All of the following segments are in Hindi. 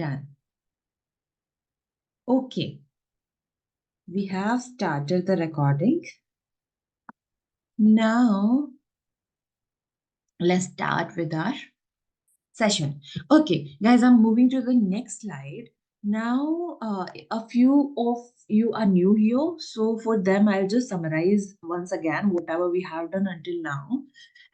Done. Okay. We have started the recording. Now, let's start with our session. Okay, guys, I'm moving to the next slide. Now, a few of you are new here. So for them, I'll just summarize once again whatever we have done until now.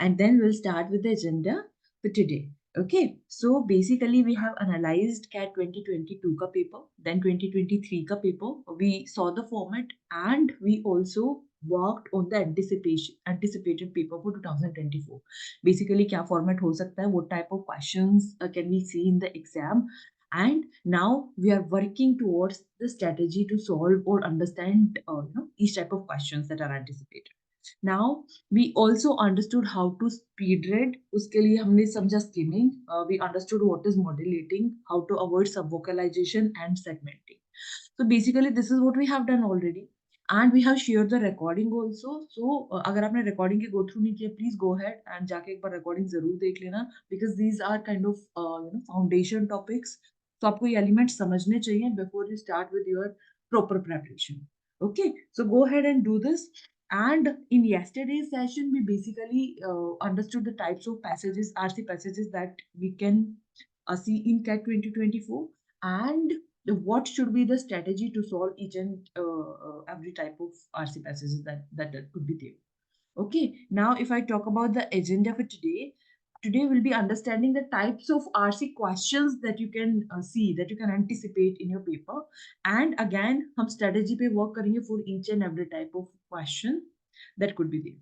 And then we'll start with the agenda for today. Okay, so basically we have analyzed CAT 2022 ka paper, then 2023 ka paper. We saw the format and we also worked on the anticipated paper for 2024. Basically क्या format हो सकता है, what type of questions can we see in the exam, and now we are working towards the strategy to solve or understand each type of questions that are anticipated. Now we also understood how to speed read, उसके लिए हमने समझा skimming, we understood what is modulating, how to avoid subvocalization and segmenting. So basically this is what we have done already. And we have shared the recording also. So अगर आपने recording के go through नहीं किया, please go ahead and जाके एक बार recording जरूर देख लेना, because these are kind of foundation topics. तो आपको ये elements समझने चाहिए before you start with your proper preparation. Okay, so go ahead and do this. And in yesterday's session, we basically understood the types of passages, RC passages that we can see in CAT 2024, and what should be the strategy to solve each and every type of RC passages that could be there. Okay, now if I talk about the agenda for today, today we'll be understanding the types of RC questions that you can see, that you can anticipate in your paper. And again, हम strategy पे work करेंगे for each and every type of question that could be there.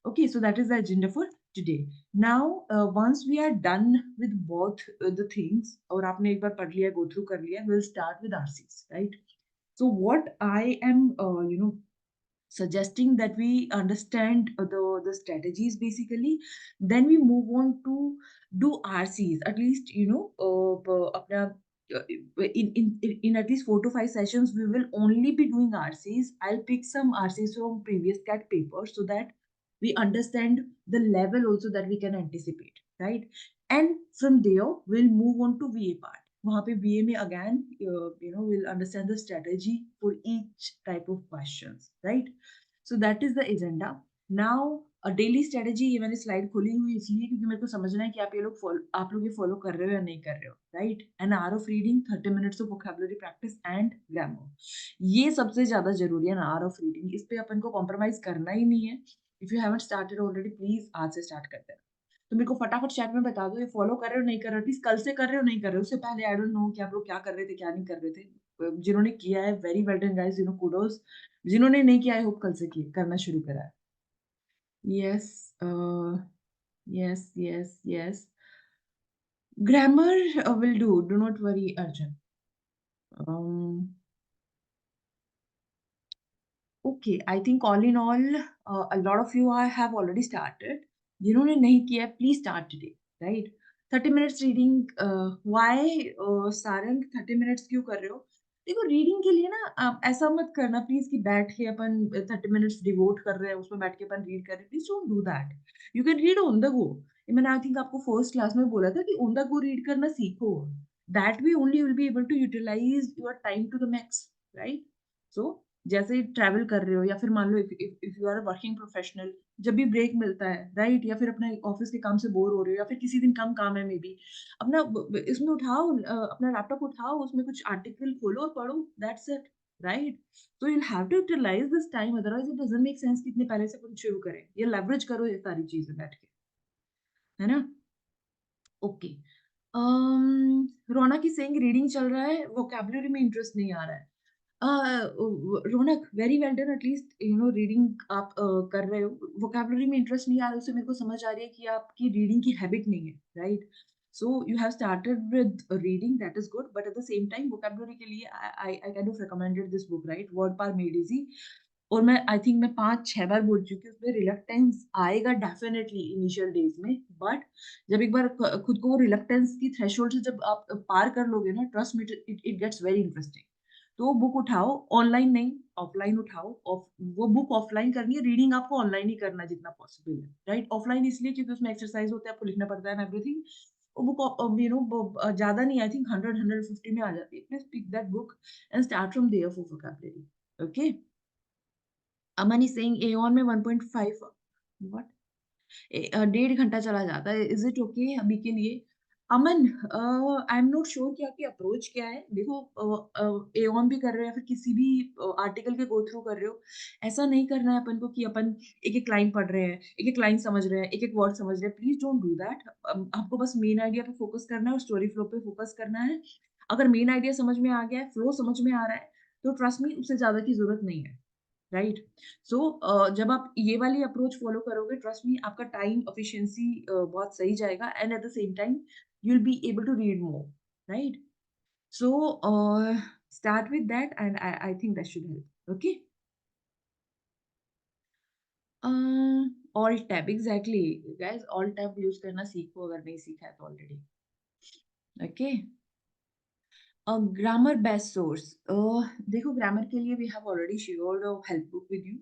Okay, so that is the agenda for today. Now, once we are done with both the things, और आपने एक बार पढ़ लिया, go through कर लिया, we'll start with RCs, right? So what I am, suggesting that we understand the strategies basically, then we move on to do RCs. At least अपना in at least 4 to 5 sessions we will only be doing RCs. I'll pick some RCs from previous CAT papers so that we understand the level also that we can anticipate, right? And from there we'll move on to VA part. वहाँ पे VA में again we'll understand the strategy for each type of questions, right? So that is the agenda. Now a daily strategy, ये मैंने slide खोली हुई इसलिए क्योंकि मेरे को समझना है कि आप लोग ये follow कर रहे हो या नहीं कर रहे हो, right? An hour of reading, 30 minutes of vocabulary practice and grammar. ये सबसे ज्यादा जरूरी है, an hour of reading. इस पे अपन को compromise करना ही नहीं है. If you haven't started already, please आज से start करते हैं. तो मेरे को फटाफट चैट में बता दो ये फॉलो कर रहे हो नहीं कर रहे हो, प्लीज कल से कर रहे हो नहीं कर रहे हो, उससे पहले आई डोंट नो कि आप लोग क्या कर रहे थे क्या नहीं कर रहे थे. जिन्होंने किया है very well done guys, kudos. जिन्होंने नहीं किया आई होप कल से करना शुरू करा है. Yes yes yes yes, grammar will do not worry Arjun. Okay, I think all in all, a lot of you have already started. जिन्होंने नहीं किया, please start today, right? 30 minutes reading. Why Sarang 30 minutes क्यों कर रहे हो? देखो रीडिंग के लिए ना आप ऐसा मत करना प्लीज कि बैठ के अपन 30 minutes डिवोट कर रहे हैं, उसमें बैठ के अपन रीड कर रहे हैं. Please don't do that. You can read on the go. मैंने आई थिंक आपको फर्स्ट क्लास में बोला था कि ऑन द गो रीड करना सीखो. That way only will be able to utilise your time to the max, right? So जैसे ट्रैवल कर रहे हो या फिर मान लो if you are a working professional, जब भी ब्रेक मिलता है, राइट, या फिर अपने ऑफिस के काम से बोर हो रहे हो या फिर किसी दिन कम काम है मे बी, अपना इसमें उठाओ, अपना लैपटॉप उठाओ, उसमें कुछ आर्टिकल खोलो और पढ़ो. That's it, right? So you have to utilise this time, otherwise it doesn't make sense कि इतने पहले से कुछ शुरू करें. ये लेवरेज करो ये सारी चीजें बैठ के, है ना? ओके. रोना की सेइंग रीडिंग चल रहा है, वोकैबुलरी में इंटरेस्ट नहीं आ रहा है. Raunak very well done. At least reading आप कर रहे हो, वोकैबुलरी में इंटरेस्ट नहीं आ रहा है, उससे मेरे को समझ आ रही है कि आपकी रीडिंग की हैबिट नहीं है, right? So you have started with reading, that is good, but at the same time vocabulary के लिए I kind of recommended this book, right? Word power made easy. और मैं आई थिंक मैं 5-6 बार बोल चुकी हूँ, उसमें रिलक्टेंस आएगा डेफिनेटली इनिशियल डेज में, बट जब एक बार खुद को वो रिलक्टेंस की थ्रेशोल्ड से जब आप पार कर लोगे ना, trust me, it gets very interesting. तो बुक उठाओ, ऑनलाइन नहीं ऑफलाइन उठाओ. वो बुक ऑफलाइन करनी है, रीडिंग आपको ऑनलाइन ही करना जितना पॉसिबल है, राइट? ऑफलाइन इसलिए क्योंकि उसमें एक्सरसाइज होता है, आपको लिखना पड़ता है एवरीथिंग. बुक ज्यादा नहीं, आई थिंक 100-150 में आ जाती है. Please pick that book and start from there for vocabulary. Okay. Aman is saying Aeon में 1.5. व्हाट? 1.5 घंटा चला जाता है. इज इट ओके अभी के लिए? अमन, आई एम नॉट श्योर कि आपकी अप्रोच क्या है. देखो, एओन भी कर रहे हैं, फिर किसी भी आर्टिकल के गो थ्रू कर रहे हो. ऐसा नहीं करना है अपन को कि अपन एक एक लाइन पढ़ रहे हैं, एक एक लाइन समझ रहे हैं, एक एक वर्ड समझ रहे हैं. Please don't do that. आपको बस मेन आइडिया पे फोकस करना है और स्टोरी फ्लो पे फोकस करना है. अगर मेन आइडिया समझ में आ गया है, फ्लो समझ में आ रहा है, तो ट्रस्ट मी, उससे ज्यादा की जरूरत नहीं है. राइट. सो जब आप ये वाली अप्रोच फॉलो करोगे, ट्रस्ट मी, आपका टाइम एफिशिएंसी बहुत सही जाएगा and at the same time you will be able to read more. Right. So start with that and I think that should help. Okay. All tab, exactly. Guys, all tab use करना सीखो अगर नहीं सीखा है तो ऑलरेडी. ओके. Grammar best source. देखो, ग्रामर के लिए we have already shared a help book with you.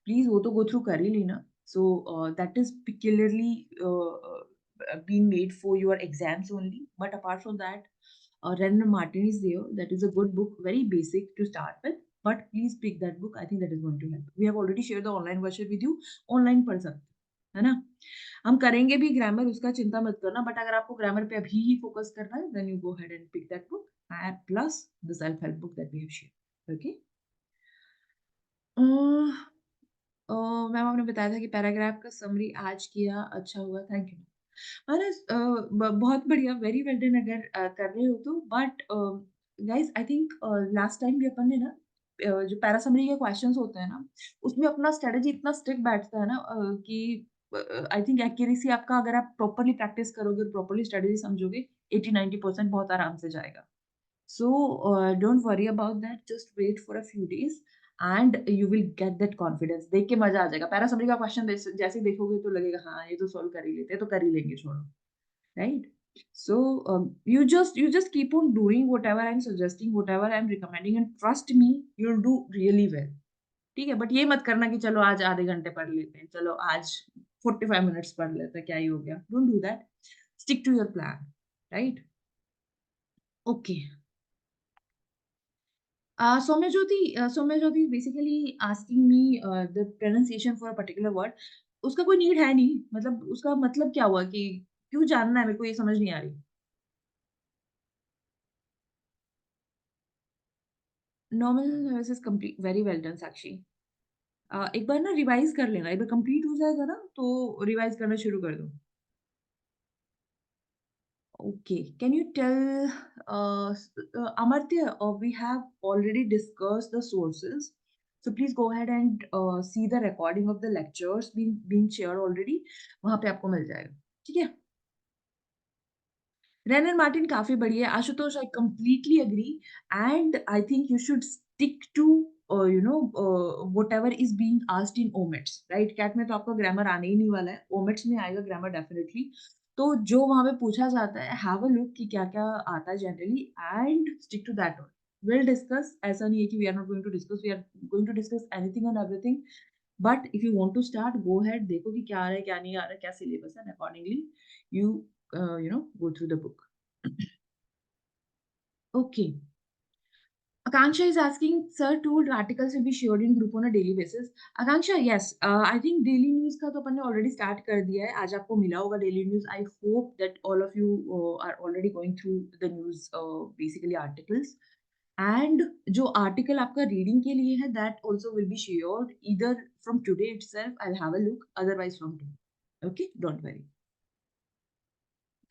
Please वो तो गो थ्रू कर ही लेना. So that is peculiarly being made for your exams only. But apart from that, Renan Martin is there. That is a good book, very basic to start with. But please pick that book. I think that is going to help. We have already shared the online version with you. Online पढ़ सकते हो, है ना? हम करेंगे भी ग्रामर, उसका चिंता मत करना. बट अगर आपको ग्रामर पे अभी ही फोकस करना है, then you go head and pick that book plus the self-help book that we have shared. Okay. Ma'am, आपने बताया था कि पैराग्राफ का समरी आज किया, अच्छा हुआ, थैंक यू. मैंने बहुत बढ़िया, वेरी वेल डन अगर कर रहे हो तो. But guys, I think last time भी अपन ने ना जो पैरा समरी के क्वेश्चंस होते हैं ना, उसमें अपना स्ट्रेटेजी इतना स्ट्रिक्ट बैठता है ना, कि आई थिंक एक्यूरेसी आपका, अगर आप प्रॉपरली प्रैक्टिस करोगे और प्रॉपरली स्ट्रेटेजी समझोगे, 80-90% बहुत आराम से जाएगा. So don't worry about that. Just wait for a few days and you will get that confidence. देख के मजा आ जाएगा. पैरा समरी का क्वेश्चन जैसे ही देखोगे तो लगेगा हाँ, ये तो सॉल्व कर ही लेते हैं, तो कर ही लेंगे, छोड़ो. Right? So you just keep on doing whatever I'm suggesting, whatever I'm recommending, and trust me, you'll do really well. ठीक है. बट ये मत करना कि चलो आज आधे घंटे पढ़ लेते हैं, चलो आज 45 मिनट्स पढ़ लेते हैं, क्या ही हो गया. Don't do that. Stick to your plan. Right. Okay. Soumya Jyoti basically asking me the pronunciation for a particular word. उसका कोई नीड है नहीं. मतलब उसका मतलब क्या हुआ कि क्यों जानना है, मेरे को ये समझ नहीं आ रही. Normal versus complete, very well done Sakshi. एक बार ना रिवाइज कर लेना. एक बार कंप्लीट हो जाएगा ना तो रिवाइज करना शुरू कर दो. Okay. Can you tell, Amartya, we have already discussed the sources. So please go ahead and see the recording of the lectures being shared already. वहाँ पे आपको मिल जाएगा. ठीक है. रेन एंड मार्टिन काफी बढ़िया है. Ashutosh, I completely agree. And I think you should stick to whatever is being asked in omits. Right. CAT में तो आपका ग्रामर आने ही नहीं वाला है. ओमिट्स में आएगा ग्रामर डेफिनेटली. तो जो वहां पे पूछा जाता है, हैव अ लुक कि क्या क्या आता है generally and stick to that one. Will discuss. ऐसा नहीं है कि we are not going to discuss. We are going to discuss anything and everything. But if you want to start, go head. देखो कि क्या आ रहा है, क्या नहीं आ रहा है, क्या सिलेबस है, accordingly you go through the book. Okay. Akanksha is asking, sir, two articles will be shared in group on a daily basis. Akanksha, yes. I think daily news का तो अपन ने already start कर दिया है. आज आपको मिला होगा daily news. I hope that all of you are already going through the news, basically articles. And जो article आपका reading के लिए है, that also will be shared either from today itself. I'll have a look. Otherwise from tomorrow. Okay, don't worry.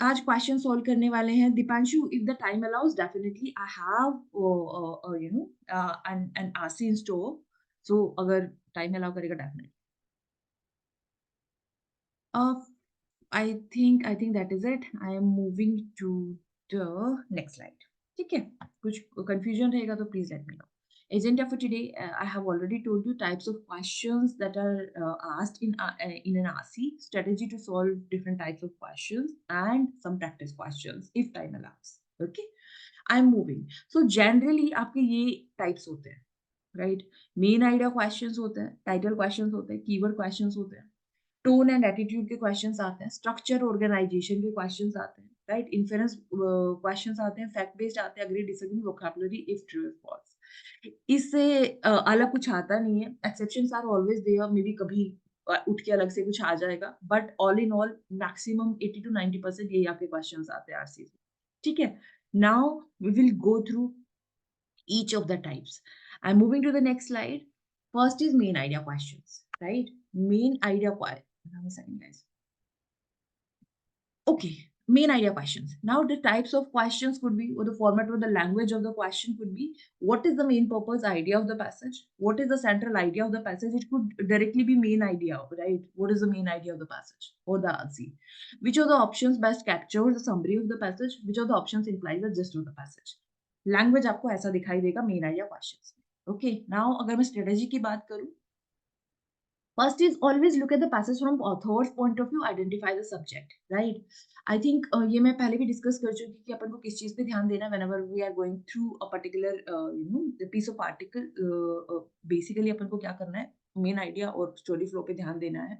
आज क्वेश्चन सॉल्व करने वाले हैं. Deepanshu, if the time allows, definitely I have an RC in store. So अगर टाइम अलाउ करेगा, definitely. I think that is it. I am moving to the next slide. ठीक है. कुछ कंफ्यूजन रहेगा तो please let me know. Agenda for today, I have already told you types of questions that are asked in an RC, strategy to solve different types of questions, and some practice questions if time allows. Okay, I'm moving. So generally आपके ये types होते हैं, right? Main idea questions होते हैं, title questions होते हैं, keyword questions होते हैं, tone and attitude के questions आते हैं, structure organization के questions आते हैं, राइट? इन्फेरेंस क्वेश्चंस आते हैं, फैक्ट बेस्ड आते हैं, agree disagree, vocabulary, if true if false. इससे अलग कुछ आता नहीं है। Exceptions are always there, may be कभी उठ के अलग से कुछ आ जाएगा, but all in all maximum 80 to 90% यही आपके क्वेश्चंस आते हैं आरसी से। ठीक है? Now we will go through each of the types. I'm moving to the next slide. First is main idea questions, right? Main idea question. Second, guys. Okay, main idea questions. Now the types of questions could be, or the format or the language of the question could be, what is the main purpose idea of the passage? What is the central idea of the passage? It could directly be main idea, right? What is the main idea of the passage or the RC? Which of the options best captures the summary of the passage? Which of the options implies the gist of the passage? Language आपको ऐसा दिखाई देगा मेन आइडिया क्वेश्चंस में। ओके, नाउ अगर मैं स्ट्रेटेजी की बात करूं, first is always look at the passage from authors point of view, identify the subject, right? I think ये मैं पहले भी डिस्कस कर चुकी कि अपन को किस चीज पे ध्यान देना है whenever we are going through a particular the piece of article. Basically अपन को क्या करना है, मेन आइडिया और स्टोरी फ्लो पे ध्यान देना है।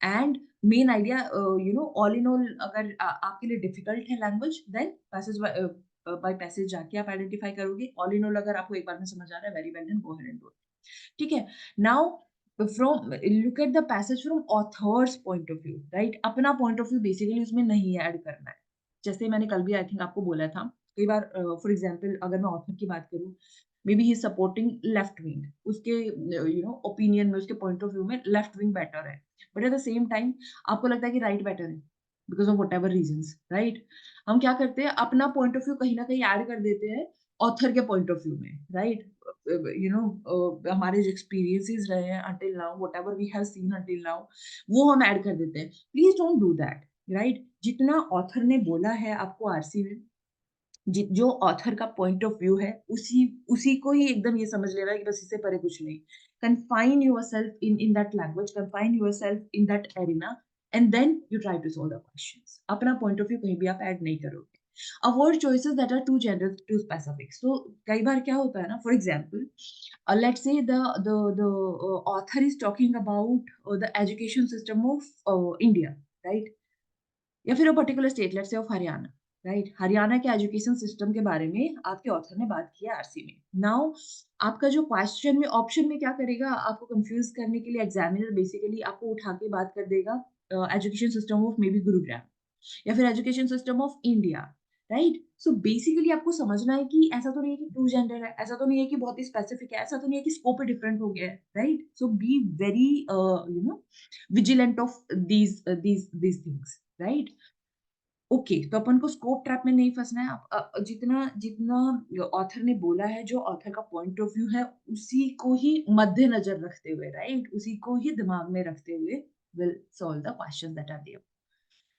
And main idea all in all, अगर आपके लिए डिफिकल्ट है language, then passage by passage जाके आप आइडेंटिफाई करोगे। ऑल इन ऑल अगर आपको एक बार में समझ आ रहा है, very well and go ahead and do it. ठीक है? Now from look at the passage from authors point of view, right? अपना पॉइंट ऑफ व्यू बेसिकली उसमें नहीं ऐड करना है। जैसे मैंने कल भी आई थिंक आपको बोला था, कई बार फॉर एग्जाम्पल अगर मैं ऑथर की बात करूं, मे बी ही सपोर्टिंग लेफ्ट विंग, उसके ओपिनियन में, उसके पॉइंट ऑफ व्यू में लेफ्ट विंग बेटर है, but at the same time आपको लगता है कि राइट बेटर है because of whatever reason, right? हम क्या करते हैं, अपना पॉइंट ऑफ व्यू कहीं ना कहीं ऐड कर देते हैं ऑथर के पॉइंट ऑफ व्यू में, राइट? हमारे जो एक्सपीरियंसेस रहे हैं until now, whatever we have seen until now, वो हम ऐड कर देते हैं। Please don't do that, right? जितना ऑथर ने बोला है आपको आरसी में, जो ऑथर का पॉइंट ऑफ व्यू है, उसी उसी को ही एकदम ये समझ लेना है कि बस इससे परे कुछ नहीं। Confine yourself in that language, confine yourself in that arena, and then you try to solve the questions. अपना पॉइंट ऑफ व्यू कहीं भी आप ऐड नहीं करोगे। Avoid choices that are too general to specific. So कई बार क्या होता है ना, for example let's say the author is talking about the education system of India, right? या फिर a particular state, let's say of Haryana, right? Haryana के एजुकेशन सिस्टम के बारे में आपके ऑथर ने बात की है आरसी में। नाउ आपका जो क्वेश्चन में ऑप्शन में क्या करेगा, आपको कंफ्यूज करने के लिए एग्जामिनर बेसिकली आपको उठा के बात कर देगा education system of may be Gurugram, या फिर education system of India, right? So basically आपको समझना है कि ऐसा तो नहीं है कि टू जेंडर है, ऐसा तो नहीं है कि बहुत ही स्पेसिफिक है, ऐसा तो नहीं है कि स्कोप ही डिफरेंट हो गया है, right? So be very vigilant of these things, right? Okay, तो अपन को स्कोप ट्रैप में नहीं फंसना है। जितना जितना ऑथर ने बोला है, जो ऑथर का पॉइंट ऑफ व्यू है, उसी को ही मद्देनजर रखते हुए, राइट? उसी को ही दिमाग में रखते हुए will solve the questions that are there.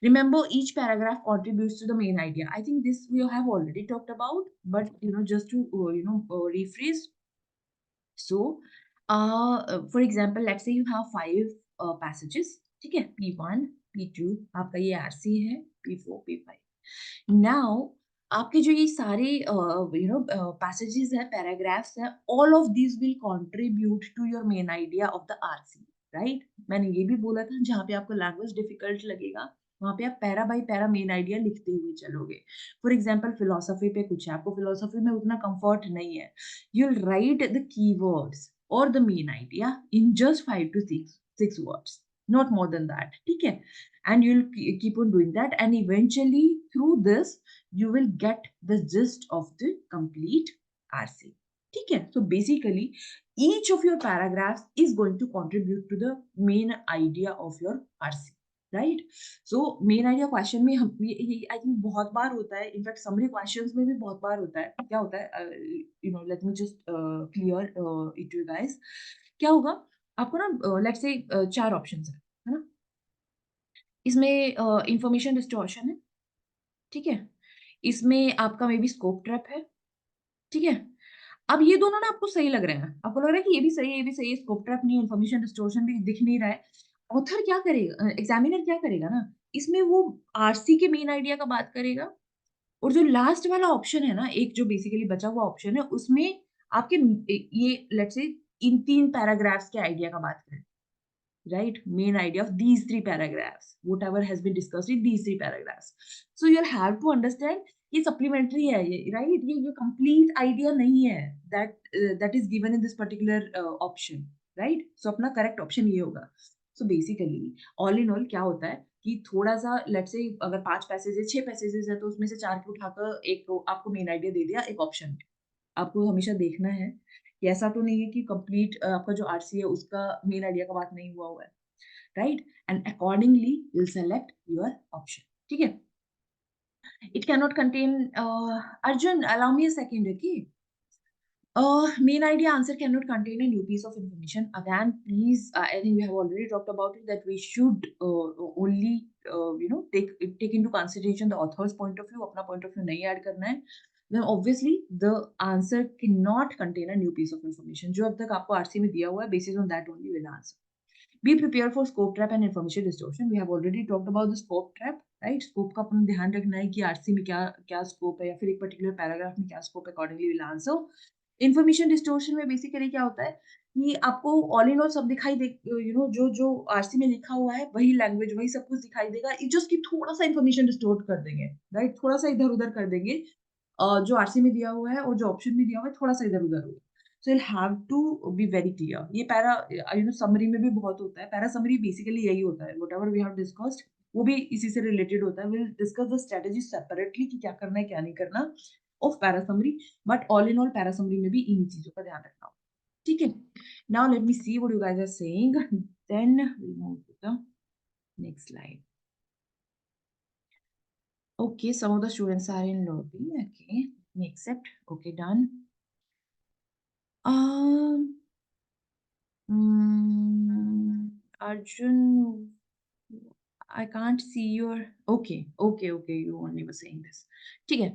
Remember, each paragraph contributes to the main idea. I think this we have already talked about, but just to rephrase. So, for example, let's say you have 5 passages. ठीक है? P1, P2, आपका ये RC है, P4, P5. Now, आपके जो ये सारे passages है, paragraphs है, all of these will contribute to your main idea of the RC, right? मैंने ये भी बोला था, जहाँ पे आपको लैंग्वेज डिफिकल्ट लगेगा, वहां पे आप para by para main idea लिखते हुए चलोगे। फॉर एग्जाम्पल फिलोसफी पे कुछ है, आपको फिलोसफी में उतना कंफर्ट नहीं है, you'll write the keywords or the main idea in just 5 to 6 words, not more than that. ठीक है? And you'll keep on doing that, and eventually through this you will get the gist of the complete RC. ठीक है? So basically each of your paragraphs is going to contribute to the main idea of your RC. Right? So main idea question में हम ये आई थिंक बहुत बार होता है, इनफैक्ट समरी क्वेश्चंस में भी बहुत बार होता है। क्या होता है, let me just clear it to you guys. क्या होगा, आपको ना लेट्स से 4 ऑप्शंस है ना? इसमें इंफॉर्मेशन डिस्टॉर्शन है, ठीक है? इसमें आपका मे बी स्कोप ट्रैप है, ठीक है? अब ये दोनों ना आपको सही लग रहे हैं, आपको लग रहा है कि ये भी सही है, ये भी सही है, स्कोप ट्रैप नहीं है, इंफॉर्मेशन डिस्टॉर्शन भी दिख नहीं रहा है। ऑथर क्या करेगा, एग्जामिनर क्या करेगा ना, इसमें वो आरसी के मेन आइडिया का बात करेगा, और जो लास्ट वाला ऑप्शन है ना, एक जो बेसिकली बचा हुआ ऑप्शन है, उसमें आपके ये लेट्स से इन 3 पैराग्राफ्स के आइडिया का बात करें, right? Main idea of these three paragraphs, whatever has been discussed in these three paragraphs. So you'll have to understand ये supplementary है ये, right? ये complete idea नहीं है that is given in this particular option, right? So अपना correct option ये होगा. So basically all in all क्या होता है कि थोड़ा सा let's say अगर 5 पैसेज है 6 पैसेजेस है तो उसमें से 4 को उठाकर एक आपको मेन आइडिया दे दिया एक ऑप्शन में. आपको हमेशा देखना है कि ऐसा तो नहीं है कि कंप्लीट आपका जो आरसी है उसका मेन आइडिया का बात नहीं हुआ हुआ है, right? And accordingly you will select your option. ठीक है? It can not contain Arjun allow me a second. Okay, main idea answer cannot contain a new piece of information. Again, please, I think we have already talked about it that we should only, take into consideration the author's point of view. अपना point of view नहीं add करना है. Then obviously the answer cannot contain a new piece of information. जो अब तक आपको आरसी में दिया हुआ है, basis on that only will answer. Be prepared for scope trap and information distortion. We have already talked about the scope trap, right? Scope का अपन ध्यान रखना है कि आरसी में क्या क्या स्कोप है या फिर एक पर्टिकुलर पैराग्राफ में क्या स्कोप है, accordingly will answer. Information distortion में बेसिकली क्या होता है कि आपको ऑल इन ऑल सब दिखाई दे, जो जो आरसी में लिखा हुआ है वही लैंग्वेज वही सब कुछ दिखाई देगा. इट जस्ट कि थोड़ा सा इन्फॉर्मेशन डिस्टोर्ट कर देंगे, राइट? थोड़ा सा इधर उधर कर देंगे. जो आरसी में दिया हुआ है और जो ऑप्शन में दिया हुआ है थोड़ा सा इधर उधर होगा. So you have to be very clear. ये पैरा समरी में भी बहुत होता है. पैरा समरी बेसिकली यही होता है. व्हाटएवर वी हैव डिस्कस्ड वो भी इसी से रिलेटेड होता है. Will discuss the strategy separately कि क्या करना है क्या नहीं करना of para summary. But all in all para summary में भी इन्हीं चीजों का ध्यान रखना होगा. ठीक है? Now let me see what you guys are saying, then we move to the next slide. Okay, some of the students are in lobby. Okay, let me accept. Okay, done. Um, Arjun, I can't see your. Okay, okay, okay. You only were saying this. ठीक है.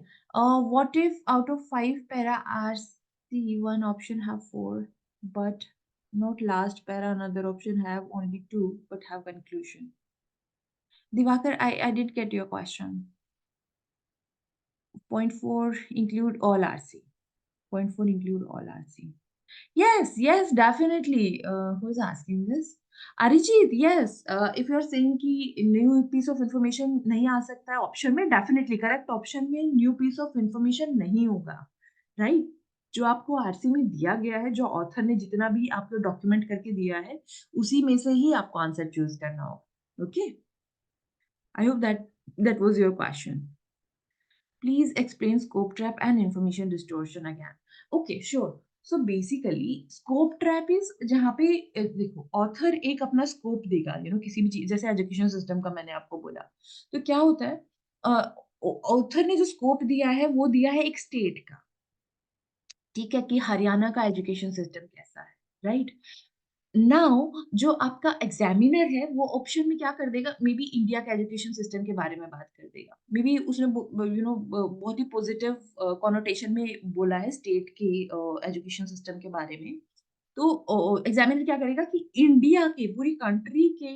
What if out of 5 para RC one option have 4, but not last para another option have only 2, but have conclusion? Divakar, I did get your question. Point 4 include all RC. Point 4 include all RC. Yes, yes, definitely. Who's asking this? Arijit, yes. If you're saying कि new piece of information नहीं आ सकता है ऑप्शन में, definitely correct option में new piece of information नहीं होगा, right? जो आपको आरसी में दिया गया है, जो ऑथर ने जितना भी आपको डॉक्यूमेंट करके दिया है, उसी में से ही आपको आंसर चूज करना होगा. Okay, I hope that was your question. Please explain scope trap and information distortion again. Okay, sure. So basically, scope trap is जहाँ पे देखो ऑथर एक अपना स्कोप देगा, किसी भी चीज, जैसे एजुकेशन सिस्टम का मैंने आपको बोला, तो क्या होता है ऑथर ने जो स्कोप दिया है वो दिया है एक स्टेट का. ठीक है कि हरियाणा का एजुकेशन सिस्टम कैसा है, राइट? नाउ जो आपका एग्जामिनर है वो ऑप्शन में क्या कर देगा, मे बी इंडिया के एजुकेशन सिस्टम के बारे में बात कर देगा. मे बी उसने बहुत ही पॉजिटिव कॉनोटेशन में बोला है स्टेट के एजुकेशन सिस्टम के बारे में. तो एग्जामिनर क्या करेगा कि इंडिया के पूरी कंट्री के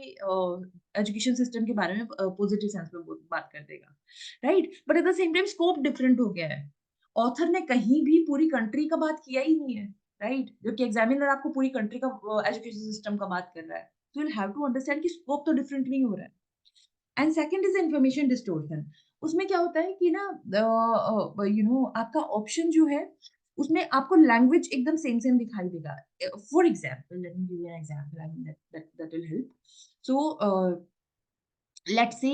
एजुकेशन सिस्टम के बारे में पॉजिटिव सेंस में बात कर देगा, right? But at the same time scope different हो गया है. ऑथर ने कहीं भी पूरी कंट्री का बात किया ही नहीं है, राइट? क्योंकि एग्जामिनर आपको पूरी कंट्री का एजुकेशन सिस्टम का बात कर रहा है. तो यू हैव टू अंडरस्टैंड कि स्कोप तो डिफरेंट नहीं हो रहा है. And second is information distortion. उसमें क्या होता है कि ना आपका ऑप्शन जो है उसमें आपको लैंग्वेज एकदम सेम सेम दिखाई देगा. For example let me give you an example, I mean that will help. So let's say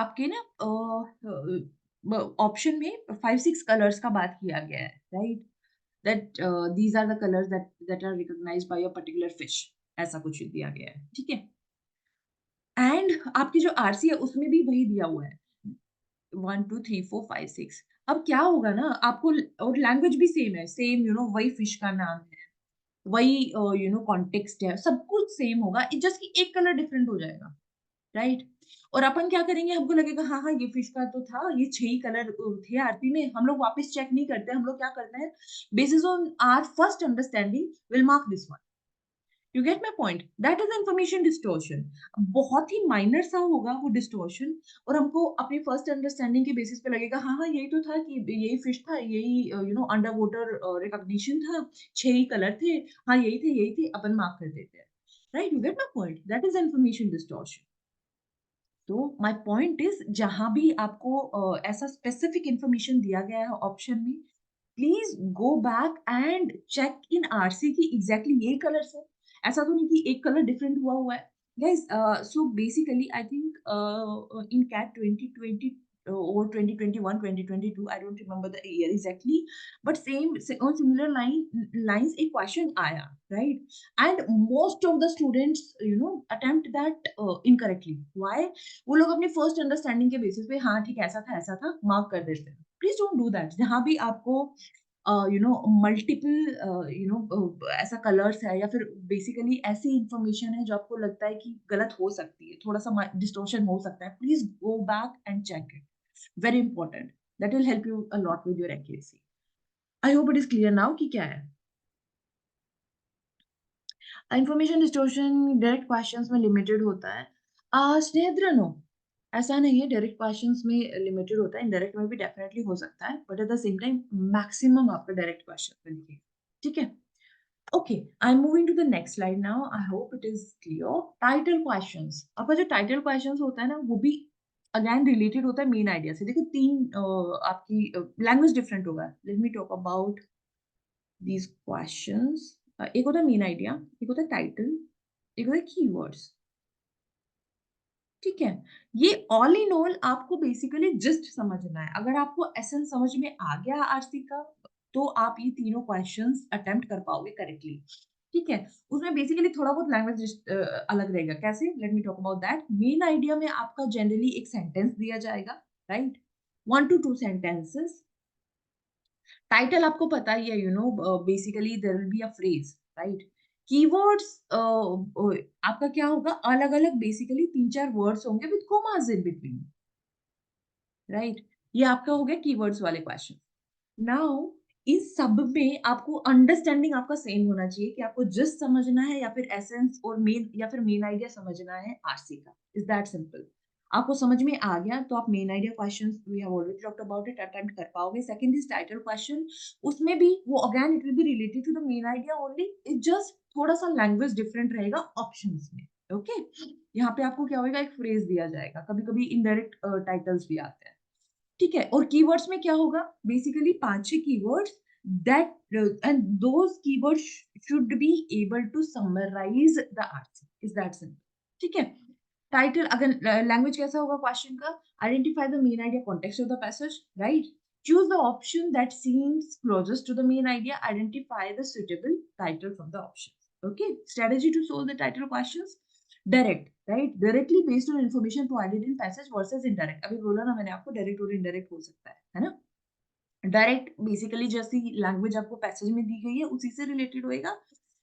आपके ना ऑप्शन में 5-6 कलर्स का बात किया गया है, right? That these are the colours that are recognised by a particular fish, ऐसा कुछ दिया गया है. ठीक है? एंड आपकी जो आरसी है उसमें भी वही दिया हुआ है 1 2 3 4 5 6. अब क्या होगा ना आपको, और लैंग्वेज भी सेम है, सेम वही फिश का नाम है, वही कॉन्टेक्स्ट है, सब कुछ सेम होगा. इट जस्ट कि एक कलर डिफरेंट हो जाएगा, राइट? और अपन क्या करेंगे, हमको लगेगा हाँ हाँ ये फिश का तो था, ये 6 ही कलर थे आरती में. हम लोग वापस चेक नहीं करते, हम लोग क्या करते हैं, basis on our first understanding will mark this one. You get my point? That is information distortion. बहुत ही माइनर सा होगा वो डिस्टोर्शन, और हमको अपनी फर्स्ट अंडरस्टैंडिंग के बेसिस पे लगेगा हाँ हाँ यही तो था, कि यही फिश था, यही अंडर वाटर रिकॉग्निशन था, 6 ही कलर थे, हाँ यही थे अपन मार्क कर देते हैं. Right, you get my point, that is information distortion. तो माय पॉइंट इज जहां भी आपको ऐसा स्पेसिफिक इंफॉर्मेशन दिया गया है ऑप्शन में, please go back and check in RC की एग्जैक्टली यही कलर्स है, ऐसा तो नहीं कि एक कलर डिफरेंट हुआ हुआ है। Guys, so basically I think in CAT 2020 or 2021 2022, I don't remember the year exactly, but same on similar lines a question आया, right? And most of the students attempt that incorrectly. Why? वो लोग अपनी फर्स्ट अंडरस्टैंडिंग के बेसिस पे हाँ ठीक है ऐसा था मार्क कर देते हैं। Please don't do that. जहाँ भी आपको मल्टीपल ऐसा कलर्स है या फिर बेसिकली ऐसी इंफॉर्मेशन है जो आपको लगता है कि गलत हो सकती है, थोड़ा सा डिस्टोर्शन हो सकता है, please go back and check it. Very important, that will help you a lot with your accuracy. I hope it is clear now कि क्या है। इंफॉर्मेशन डिस्टोर्शन डायरेक्ट क्वेश्चंस में लिमिटेड होता है। स्नेहद्र नो, ऐसा नहीं है डायरेक्ट क्वेश्चंस में लिमिटेड होता है, इनडायरेक्ट में भी डेफिनेटली हो सकता है, but at the same time maximum आपका डायरेक्ट क्वेश्चन में दिखेगा। ठीक है, okay, I am moving to the next slide now, I hope it is clear. Title questions, आपका जो टाइटल क्वेश्चंस होता है ना वो भी अगेन रिलेटेड होता है मेन आइडिया से। देखो तीन आपकी लैंग्वेज डिफरेंट होगा। Let me talk about these questions। एक होता है मेन आइडिया, एक होता है टाइटल, एक होता है कीवर्ड्स। ठीक है, ये ऑल इन ऑल आपको बेसिकली जस्ट समझना है। अगर आपको एसेंस समझ में आ गया आरसी का, तो आप ये तीनों क्वेश्चंस अटेम्प्ट कर पाओगे करेक्टली। ठीक है, उसमें बेसिकली थोड़ा बहुत लैंग्वेज अलग रहेगा। कैसे? Let me talk about that. Main idea में आपका जनरली एक सेंटेंस दिया जाएगा, राइट, 1 to 2 सेंटेंसेस। टाइटल आपको पता ही है, basically there will be a phrase, right. Keywords आपका क्या होगा, अलग अलग बेसिकली 3-4 वर्ड्स होंगे with commas in between, right. ये आपका हो गया कीवर्ड्स वाले क्वेश्चन। नाउ इस सब में आपको अंडरस्टैंडिंग आपका सेम होना चाहिए कि आपको जस्ट समझना है या फिर एसेंस और मेन या फिर मेन आइडिया समझना है आरसी का। Is that simple. आपको समझ में आ गया तो आप main idea questions we have already talked about it attempt कर पाओगे। सेकंड इज टाइटल क्वेश्चन, उसमें भी वो again it will be related to the main idea only, it just थोड़ा सा लैंग्वेज डिफरेंट रहेगा ऑप्शंस में। ओके, यहाँ पे आपको क्या होगा, एक फ्रेज दिया जाएगा, कभी कभी इनडायरेक्ट टाइटल्स भी आते हैं। ठीक है, और कीवर्ड्स में क्या होगा, basically 5-6 keywords that and those keywords should be able to summarize the answer, is that simple। ठीक है, टाइटल अगर लैंग्वेज कैसा होगा क्वेश्चन का, identify the main idea context of the passage, right, choose the option that seems closest to the main idea, identify the suitable title from the options। okay, strategy to solve the title questions, direct, right, directly based on information provided in passage versus indirect. अभी बोला ना मैंने आपको, डायरेक्ट और इनडायरेक्ट हो सकता है ना। डायरेक्ट बेसिकली जैसी लैंग्वेज आपको पैसेज में दी गई है उसी से रिलेटेड होएगा।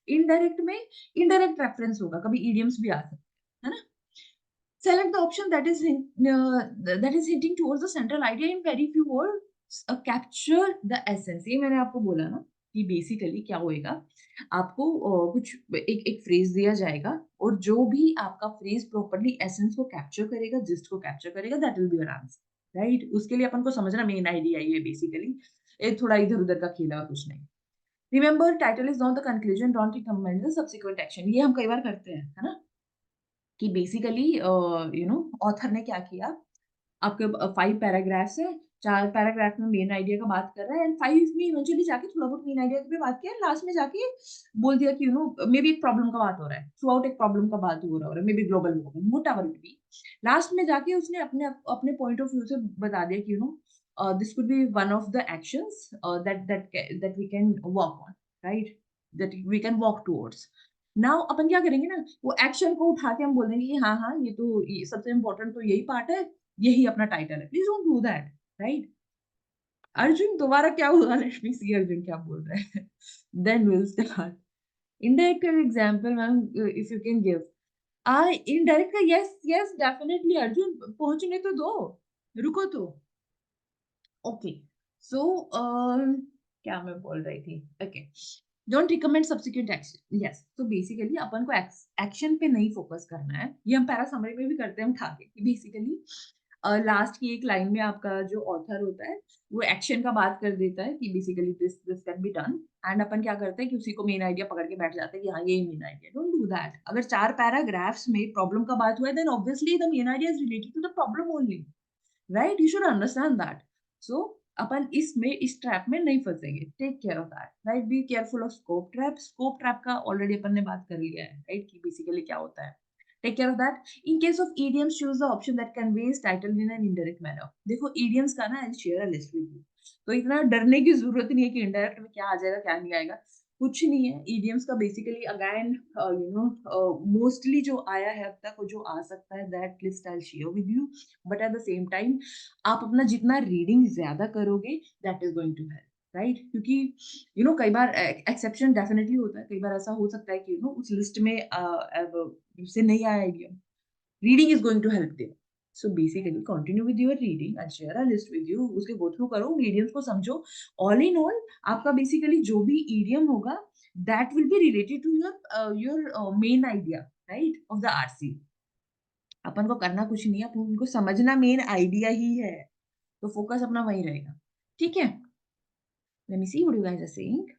इनडायरेक्ट में इनडायरेक्ट रेफरेंस होगा, कभी इडियम्स भी आ सकते हैं ना। Select the option that is hinting towards the central idea in very few words, capture the essence। ये मैंने आपको बोला ना कि बेसिकली क्या होएगा, आपको कुछ एक फ्रेज दिया जाएगा और जो भी आपका फ्रेज प्रॉपर्ली एसेंस को कैप्चर करेगा, जिस्ट को कैप्चर करेगा, that will be your answer, right. उसके लिए अपन को समझना मेन आइडिया ये बेसिकली, ये थोड़ा इधर उधर का खेला और कुछ नहीं। Remember, title is not the conclusion, don't recommend the subsequent action. ये हम कई बार करते हैं, है ना, कि बेसिकली ऑथर ने क्या किया, आपके 5 पैराग्राफ्स है, 4 पैराग्राफ में मेन आइडिया का बात कर रहा है एंड 5 में इवेंचुअली जाके थोड़ा बहुत मेन आइडिया पे बात किया, लास्ट में जाके बोल दिया कि मे बी एक प्रॉब्लम का बात हो रहा है, थ्रू आउट एक प्रॉब्लम का बात हो रहा है, may be global warming whatever it be. Last में जाके उसने अपने अपने पॉइंट ऑफ व्यू से बता दिया कि this could be one of the actions that we can work on, right, that we can work towards. Now अपन क्या करेंगे ना, वो एक्शन को उठा के हम बोल देंगे कि हाँ हाँ ये सबसे इम्पोर्टेंट तो यही पार्ट है, यही अपना टाइटल है, please don't do that, right. Arjun दोबारा क्या हुआ, लेट मी सी अर्जुन क्या बोल रहे हैं, then will start. Indirect example ma'am if you can give. Indirect का यस यस डेफिनेटली अर्जुन, पहुंचने तो दो, रुको तो। ओके, सो क्या मैं बोल रही थी, okay, don't recommend subsequent action. Yes, तो बेसिकली अपन को एक्शन पे नहीं फोकस करना है, ये हम पैरा समरी में भी करते हैं उठा के, बेसिकली लास्ट की एक लाइन में आपका जो ऑथर होता है, वो एक्शन का बात कर देता है कि basically this this can be done and अपन क्या करते हैं कि उसी को मेन आइडिया पकड़ के बैठ जाते हैं कि हाँ, यही main idea. Don't do that. अगर 4 पैराग्राफ्स में प्रॉब्लम का बात हुआ है, then obviously the main idea is related to the problem only, right? You should understand that. So अपन इसमें इस ट्रैप में नहीं फंसेंगे। Take care of that, right? Be careful of scope trap. Scope trap का ऑलरेडी अपन ने बात कर लिया है, राइट? कि बेसिकली क्या होता है। Take care of that. In case of idioms, choose the option that conveys title in an indirect manner। देखो idioms का ना, I'll share a list with you। तो इतना डरने की जरूरत नहीं है कि indirect में क्या आ जाएगा क्या नहीं आएगा। कुछ नहीं है। idioms का बेसिकली अगेन मोस्टली जो आया है अब तक, वो जो आ सकता है, that list I share with you. But at the same time आप अपना जितना रीडिंग ज्यादा करोगे, that is going to help, right? क्योंकि कई बार एक्सेप्शन डेफिनेटली होता है। कई बार ऐसा हो सकता है कि उस लिस्ट में से नहीं आया idea. Reading is going to help them. So basically continue with your reading. I share a list with you, उसके गो थ्रू करो, मीडियम्स को समझो। ऑल इन ऑल आपका बेसिकली जो भी ईडियम होगा, that will be related to your main idea, right, of the RC. अपन को करना कुछ नहीं है, अपन उनको समझना मेन आइडिया ही है। तो फोकस अपना वही रहेगा। ठीक है? Let me see what you guys are saying.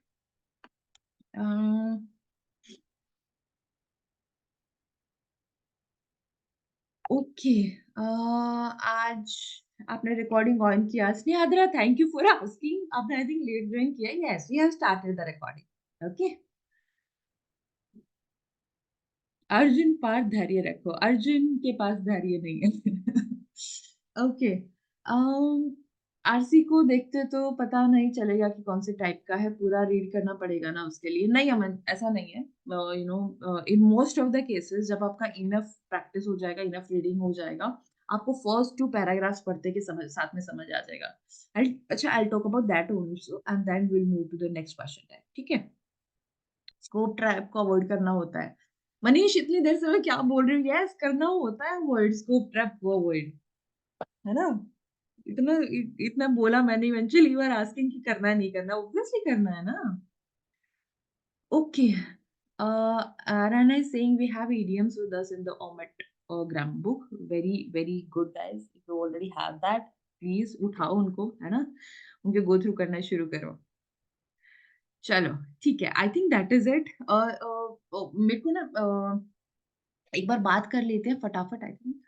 Okay. आज आपने रिकॉर्डिंग ऑन किया। Snehadra, thank you for asking. आपने आई थिंक लेट ज्वाइन किया। Yes, we have started the recording. Okay. Arjun पार धैर्य रखो। अर्जुन के पास धैर्य नहीं है। ओके। आरसी को देखते तो पता नहीं चलेगा कि कौन से टाइप का है। पूरा रीड करना पड़ेगा ना उसके लिए। नहीं अमन, ऐसा नहीं है। In most of the cases जब आपका इनफ प्रैक्टिस हो जाएगा, इनफ रीडिंग हो जाएगा, आपको फर्स्ट 2 पैराग्राफ्स पढ़ते के समझ साथ में समझ आ जाएगा। अच्छा, I talk about that also and then will move to the next question type. ठीक है? स्कोप ट्रैप को अवॉइड करना होता है। मनीष, इतनी देर से मैं क्या बोल रही हूँ? यस, करना होता है अवॉइड, स्कोप ट्रैप को अवॉइड, है ना? इतना बोला मैंने। इवेंचुअली यू आर आस्किंग कि करना है नहीं करना। ऑब्वियसली करना है ना। Okay. Rana is saying we have idioms with us in the Omet grammar book. Very very good guys. If you already have that, please उठाओ उनको, है ना? उनके गो थ्रू करना शुरू करो। चलो, ठीक है। आई थिंक दैट इज इट। मेरे को ना एक बार बात कर लेते हैं फटाफट। आई थिंक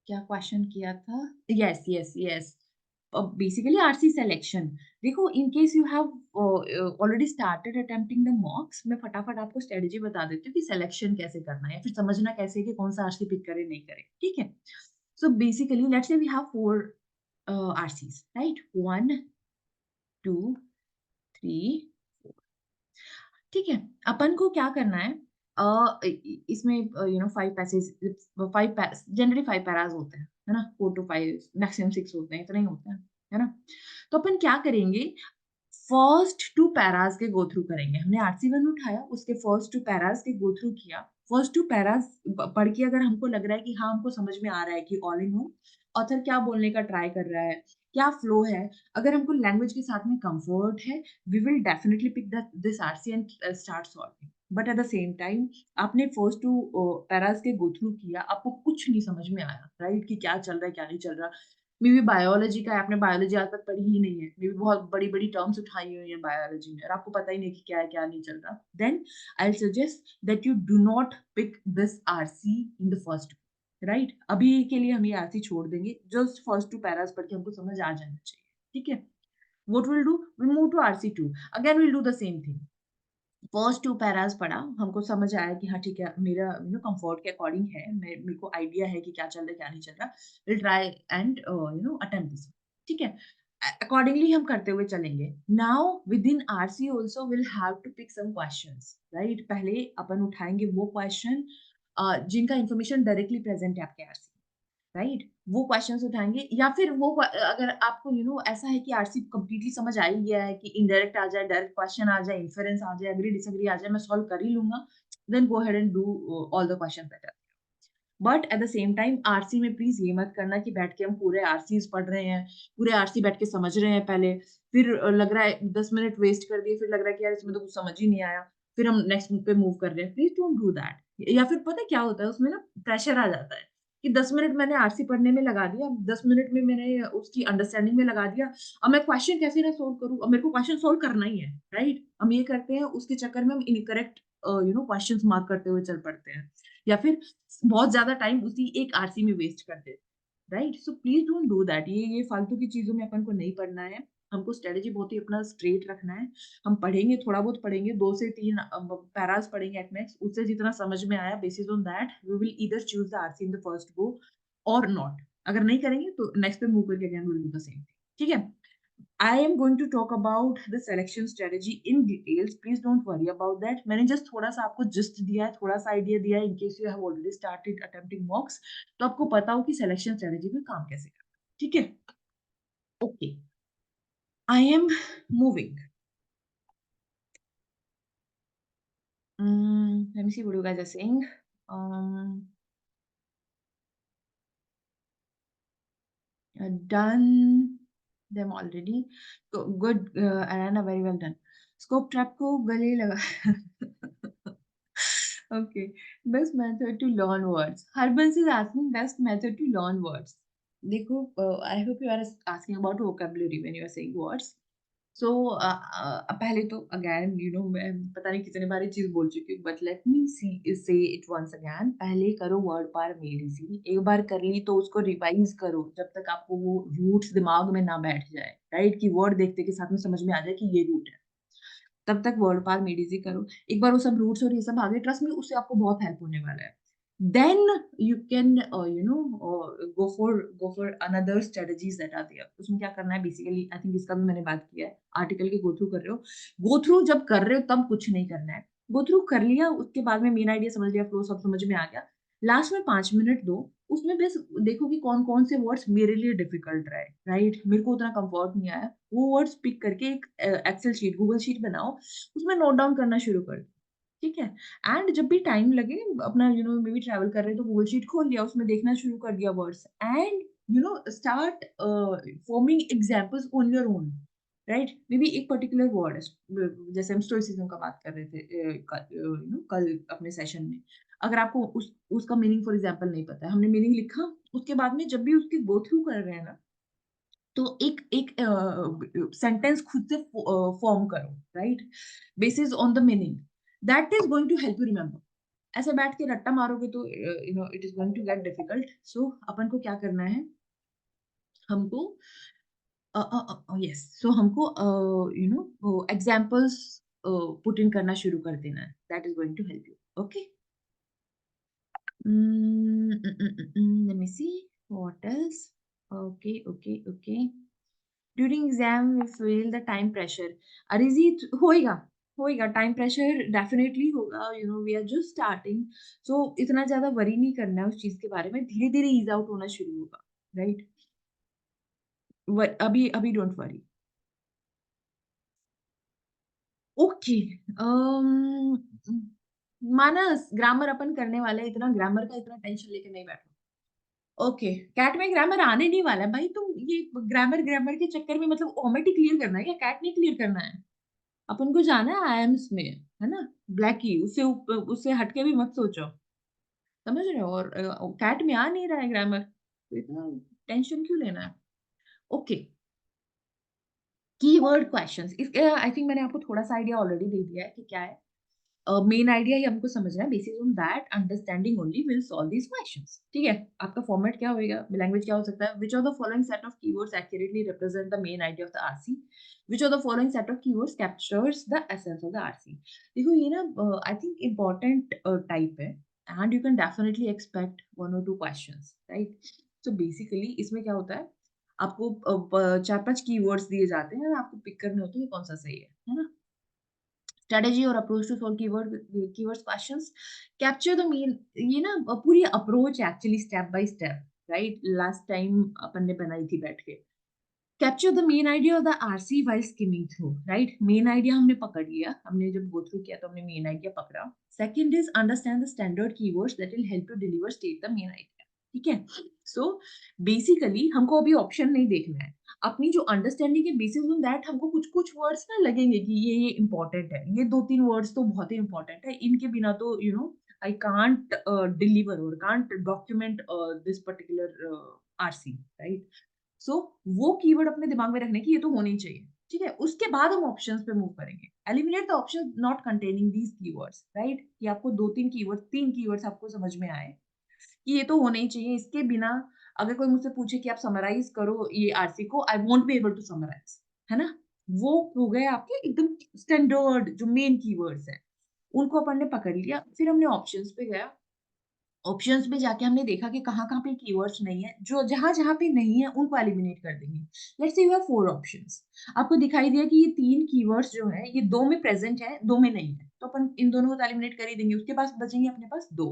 क्या क्वेश्चन किया था? Yes yes yes. Basically RC selection. देखो, in case you have already started attempting the mocks, मैं फटाफट आपको स्ट्रेटेजी बता देती हूँ कि सिलेक्शन कैसे करना है, या फिर समझना कैसे कि कौन सा आरसी पिक करे नहीं करे। ठीक है? So basically let's say we have 4 RCs, right? 1 2 3। ठीक है? अपन को क्या करना है? इसमें 5 पैसेज, 5 जनरली 5 पैराज होते हैं, है ना? 4 टू 5, मैक्सिमम 6 होते हैं, इतने ही होते हैं, है ना? तो अपन क्या करेंगे? फर्स्ट 2 पैराज के गो थ्रू करेंगे। हमने आरसी 1 उठाया, उसके फर्स्ट 2 पैराज के गो थ्रू किया। फर्स्ट 2 पैराज पढ़ के अगर हमको लग रहा है कि हाँ, हमको समझ में आ रहा है कि ऑल इन ऑल ऑथर क्या बोलने का ट्राई कर रहा है, क्या फ्लो है, अगर हमको लैंग्वेज के साथ में कंफर्ट है, we will definitely pick this RC and start solving. But at the same time आपने फर्स्ट 2 पैराज के गो थ्रू किया, आपको कुछ नहीं समझ में आया, राइट? कि क्या चल रहा है क्या नहीं चल रहा। मे बी बायोलॉजी का है, आपने बायोलॉजी आज तक पढ़ी ही नहीं है, मे बी बहुत बड़ी बड़ी टर्म्स उठाई हुई है बायोलॉजी में और आपको पता ही नहीं कि क्या है क्या नहीं चल रहा। Then I suggest that you do not pick this RC in the first, right? अभी के लिए हम ये आरसी छोड़ देंगे। जस्ट फर्स्ट 2 पैरास पढ़ के हमको समझ आ जाना चाहिए। ठीक है? What will do, will move to RC 2। Again will do the same thing. First 2 paras पढ़ा, हमको समझ आया कि हाँ ठीक है, मेरा कंफर्ट के अकॉर्डिंग है, मेरे को आइडिया है कि क्या चल रहा है क्या नहीं चल रहा। Will try and attempt this. ठीक है? अकॉर्डिंगली हम करते हुए चलेंगे। Now within RC also will have to pick some questions, right? पहले अपन उठाएंगे वो क्वेश्चन जिनका इंफॉर्मेशन डायरेक्टली प्रेजेंट है आपके आरसी, राइट? वो क्वेश्चंस उठाएंगे, या फिर वो अगर आपको ऐसा है कि आरसी कंप्लीटली समझ आ ही गया है कि इनडायरेक्ट आ जाए, डायरेक्ट क्वेश्चन आ जाए, इन्फरेंस आ जाए, एग्री डिसएग्री आ जाए, मैं सॉल्व कर ही लूंगा, then go ahead and do all the question better. But at the same time RC में प्लीज ये मत करना कि बैठ के हम पूरे आरसीज पढ़ रहे हैं, पूरे आरसी बैठ के समझ रहे हैं पहले, फिर लग रहा है 10 मिनट वेस्ट कर दिए, फिर लग रहा है कि यार इसमें तो कुछ समझ ही नहीं आया, फिर हम नेक्स्ट पे मूव कर रहे हैं। Please don't do that. या फिर पता है क्या होता है उसमें ना, प्रेशर आ जाता है कि 10 मिनट मैंने आरसी पढ़ने में लगा दिया, 10 मिनट में मैंने उसकी अंडरस्टैंडिंग में लगा दिया। अब मैं क्वेश्चन कैसे ना सोल्व करूँ? अब मेरे को क्वेश्चन सोल्व करना ही है, राइट? हम ये करते हैं, उसके चक्कर में हम इनकरेक्ट क्वेश्चंस मार्क करते हुए चल पड़ते हैं, या फिर बहुत ज़्यादा टाइम उसी एक आरसी में वेस्ट कर देते हैं, right? So please don't do that. ये फालतू की चीज़ों में अपन को नहीं पढ़ना है। हमको स्ट्रेटजी बहुत ही अपना स्ट्रेट रखना है। हम पढ़ेंगे, थोड़ा बहुत पढ़ेंगे, 2 से 3 पैरास पढ़ेंगे एट मैक्स, उससे जितना समझ में आया basis on that we will either choose the RC in the first go और नॉट। अगर नहीं करेंगे तो नेक्स्ट पे मूव करके again will do the same thing, ठीक है? I am going to talk about the selection strategy in details. Please don't worry about that. मैंने just थोड़ा सा आपको gist दिया है, थोड़ा सा आइडिया दिया है in case you have already started attempting mocks, तो आपको पता हो कि selection strategy में काम कैसे करना है, ठीक है? Okay, I am moving. Let me see what you guys are saying. Um, done them already. Good, Arana, very well done. Scope trap को गले लगा. Okay. Best method to learn words. Harbans is asking best method to learn words. देखो, I hope you are asking about vocabulary when you are saying words. So, पहले तो again, मैं पता नहीं कितने बार ये चीज़ बोल चुकी हूँ, but let me say it once again. पहले करो word पार मेरी सी, एक बार कर ली तो उसको रिवाइज करो जब तक आपको वो रूट्स दिमाग में ना बैठ जाए, राइट? कि वर्ड देखते के साथ में समझ में आ जाए कि ये रूट है। तब तक वर्ड पार मेडिसी करो। एक बार वो सब रूट्स और ये सब आ गए, ट्रस्ट मी उससे आपको बहुत हेल्प होने वाला है। Then you can go for another strategies that are there. उसमें क्या करना है बेसिकली, आई थिंक इसका भी मैंने बात किया है, आर्टिकल के गो थ्रू कर रहे हो। गो थ्रू जब कर रहे हो तब कुछ नहीं करना है। गो थ्रू कर लिया, उसके बाद में मेन आइडिया समझ लिया, फ्लो सब समझ में आ गया। लास्ट में 5 मिनट दो, उसमें बस देखो कि कौन-कौन से वर्ड्स मेरे लिए डिफिकल्ट रहे, राइट? मेरे को उतना कंफर्ट नहीं आया। वो वर्ड्स पिक करके एक एक्सेल शीट, गूगल शीट बनाओ, उसमें नोट डाउन करना शुरू कर दो, ठीक है? एंड जब भी टाइम लगे, अपना मे बी ट्रैवल कर रहे हैं तो गूगल शीट खोल लिया, उसमें देखना शुरू कर दिया words, and start forming examples on your own, right? May be एक पर्टिकुलर वर्ड है, जैसे हम स्टोइसिज्म का बात कर रहे थे कल अपने सेशन में। अगर आपको उसका मीनिंग फॉर एग्जांपल नहीं पता है, हमने मीनिंग लिखा, उसके बाद में जब भी उसके गो थ्रू कर रहे हैं ना, तो एक एक सेंटेंस खुद से फॉर्म करो, right? Basis on the meaning, that is going to help you remember. ऐसे बैठ के रट्टा मारोगे तो it is going to get difficult. So अपन को क्या करना है, हमको यस, सो हमको एग्जाम्पल्स पुट इन करना शुरू कर देना है, that is going to help you, okay? Let me see what else. Okay, okay, okay. During exam we feel the time pressure. Arijit होएगा, होएगा, टाइम प्रेशर डेफिनेटली होगा, वी आर जस्ट स्टार्टिंग। सो इतना ज्यादा वरी नहीं करना है उस चीज के बारे में, धीरे धीरे ईज आउट होना शुरू होगा, राइट? अभी अभी don't worry. Okay, Manas, grammar अपन करने वाले हैं, इतना ग्रामर का इतना टेंशन लेके नहीं बैठो। ओके, कैट में ग्रामर आने नहीं वाला है भाई, तुम ये ग्रामर ग्रामर के चक्कर में मतलब ओमेट ही क्लियर करना है क्या? कैट नहीं क्लियर करना है। अपन को जाना है आईएम्स में, है ना? ब्लैक की उससे हटके भी मत सोचो, समझ रहे हो? और कैट में आ नहीं रहा है ग्रामर, तो इतना टेंशन क्यों लेना है? ओके, कीवर्ड क्वेश्चंस, इस आई थिंक मैंने आपको थोड़ा सा आइडिया ऑलरेडी दे दिया है कि क्या है। मेन आइडिया ही हमको समझना है, basis on that understanding only will solve these questions, ठीक है? आपका फॉर्मेट क्या होएगा, लैंग्वेज क्या हो सकता है? Which of the following set of keywords accurately represent the main idea of the RC? Which of the following set of keywords captures the essence of the RC? देखो ये ना आई थिंक इम्पोर्टेंट टाइप है, and you can definitely expect 1 or 2 questions, right? So basically इसमें क्या होता है, आपको 4-5 कीवर्ड्स दिए जाते हैं और आपको पिक करने होते हैं कौन सा सही है ना? स्ट्रेटेजी और approach to solve keywords questions, capture the mean. ये ना पूरी approach actually step by step, right? Last time अपन ने बनाई थी बैठ के। Capture the main idea of the RC while skimming through, right? Main idea हमने पकड़ लिया, हमने जब गो थ्रू किया तो हमने मेन आइडिया पकड़ा। Second is understand the standard keywords that will help to deliver state the main idea, ठीक है? सो बेसिकली हमको अभी ऑप्शन नहीं देखना है, अपनी जो अंडरस्टैंडिंग के बेसिस ऑन दैट हमको कुछ कुछ वर्ड्स ना लगेंगे कि ये इंपॉर्टेंट है, ये 2-3 वर्ड्स तो बहुत ही इंपॉर्टेंट है, इनके बिना तो I can't deliver or can't document this particular RC, right? सो वो कीवर्ड अपने दिमाग में रखने की ये तो होनी चाहिए, ठीक है? उसके बाद हम ऑप्शंस पे मूव करेंगे। Eliminate the epsilon naught containing these keywords, right? कि आपको 2-3 कीवर्ड 3 कीवर्ड्स आपको समझ में आए, कि ये तो होने ही चाहिए, इसके बिना अगर कोई मुझसे पूछे कि आप समराइज़ करो ये आरसी को, I won't be able to summarise, है ना? वो हो गए आपके एकदम स्टैंडर्ड जो मेन कीवर्ड्स हैं, उनको अपन ने पकड़ लिया, फिर हमने ऑप्शंस पे गया। ऑप्शंस में जाके हमने देखा कि कहाँ-कहाँ पे कीवर्ड्स नहीं है, जो जहाँ-जहाँ पे नहीं है उनको एलिमिनेट कर देंगे। Let's say you have 4 options, आपको दिखाई दिया कि ये 3 कीवर्ड्स जो हैं, ये 2 में प्रेज़ेंट है, 2 में नहीं है। तो अपन इन दोनों को तो एलिमिनेट कर ही देंगे, उसके पास बचेंगे अपने पास 2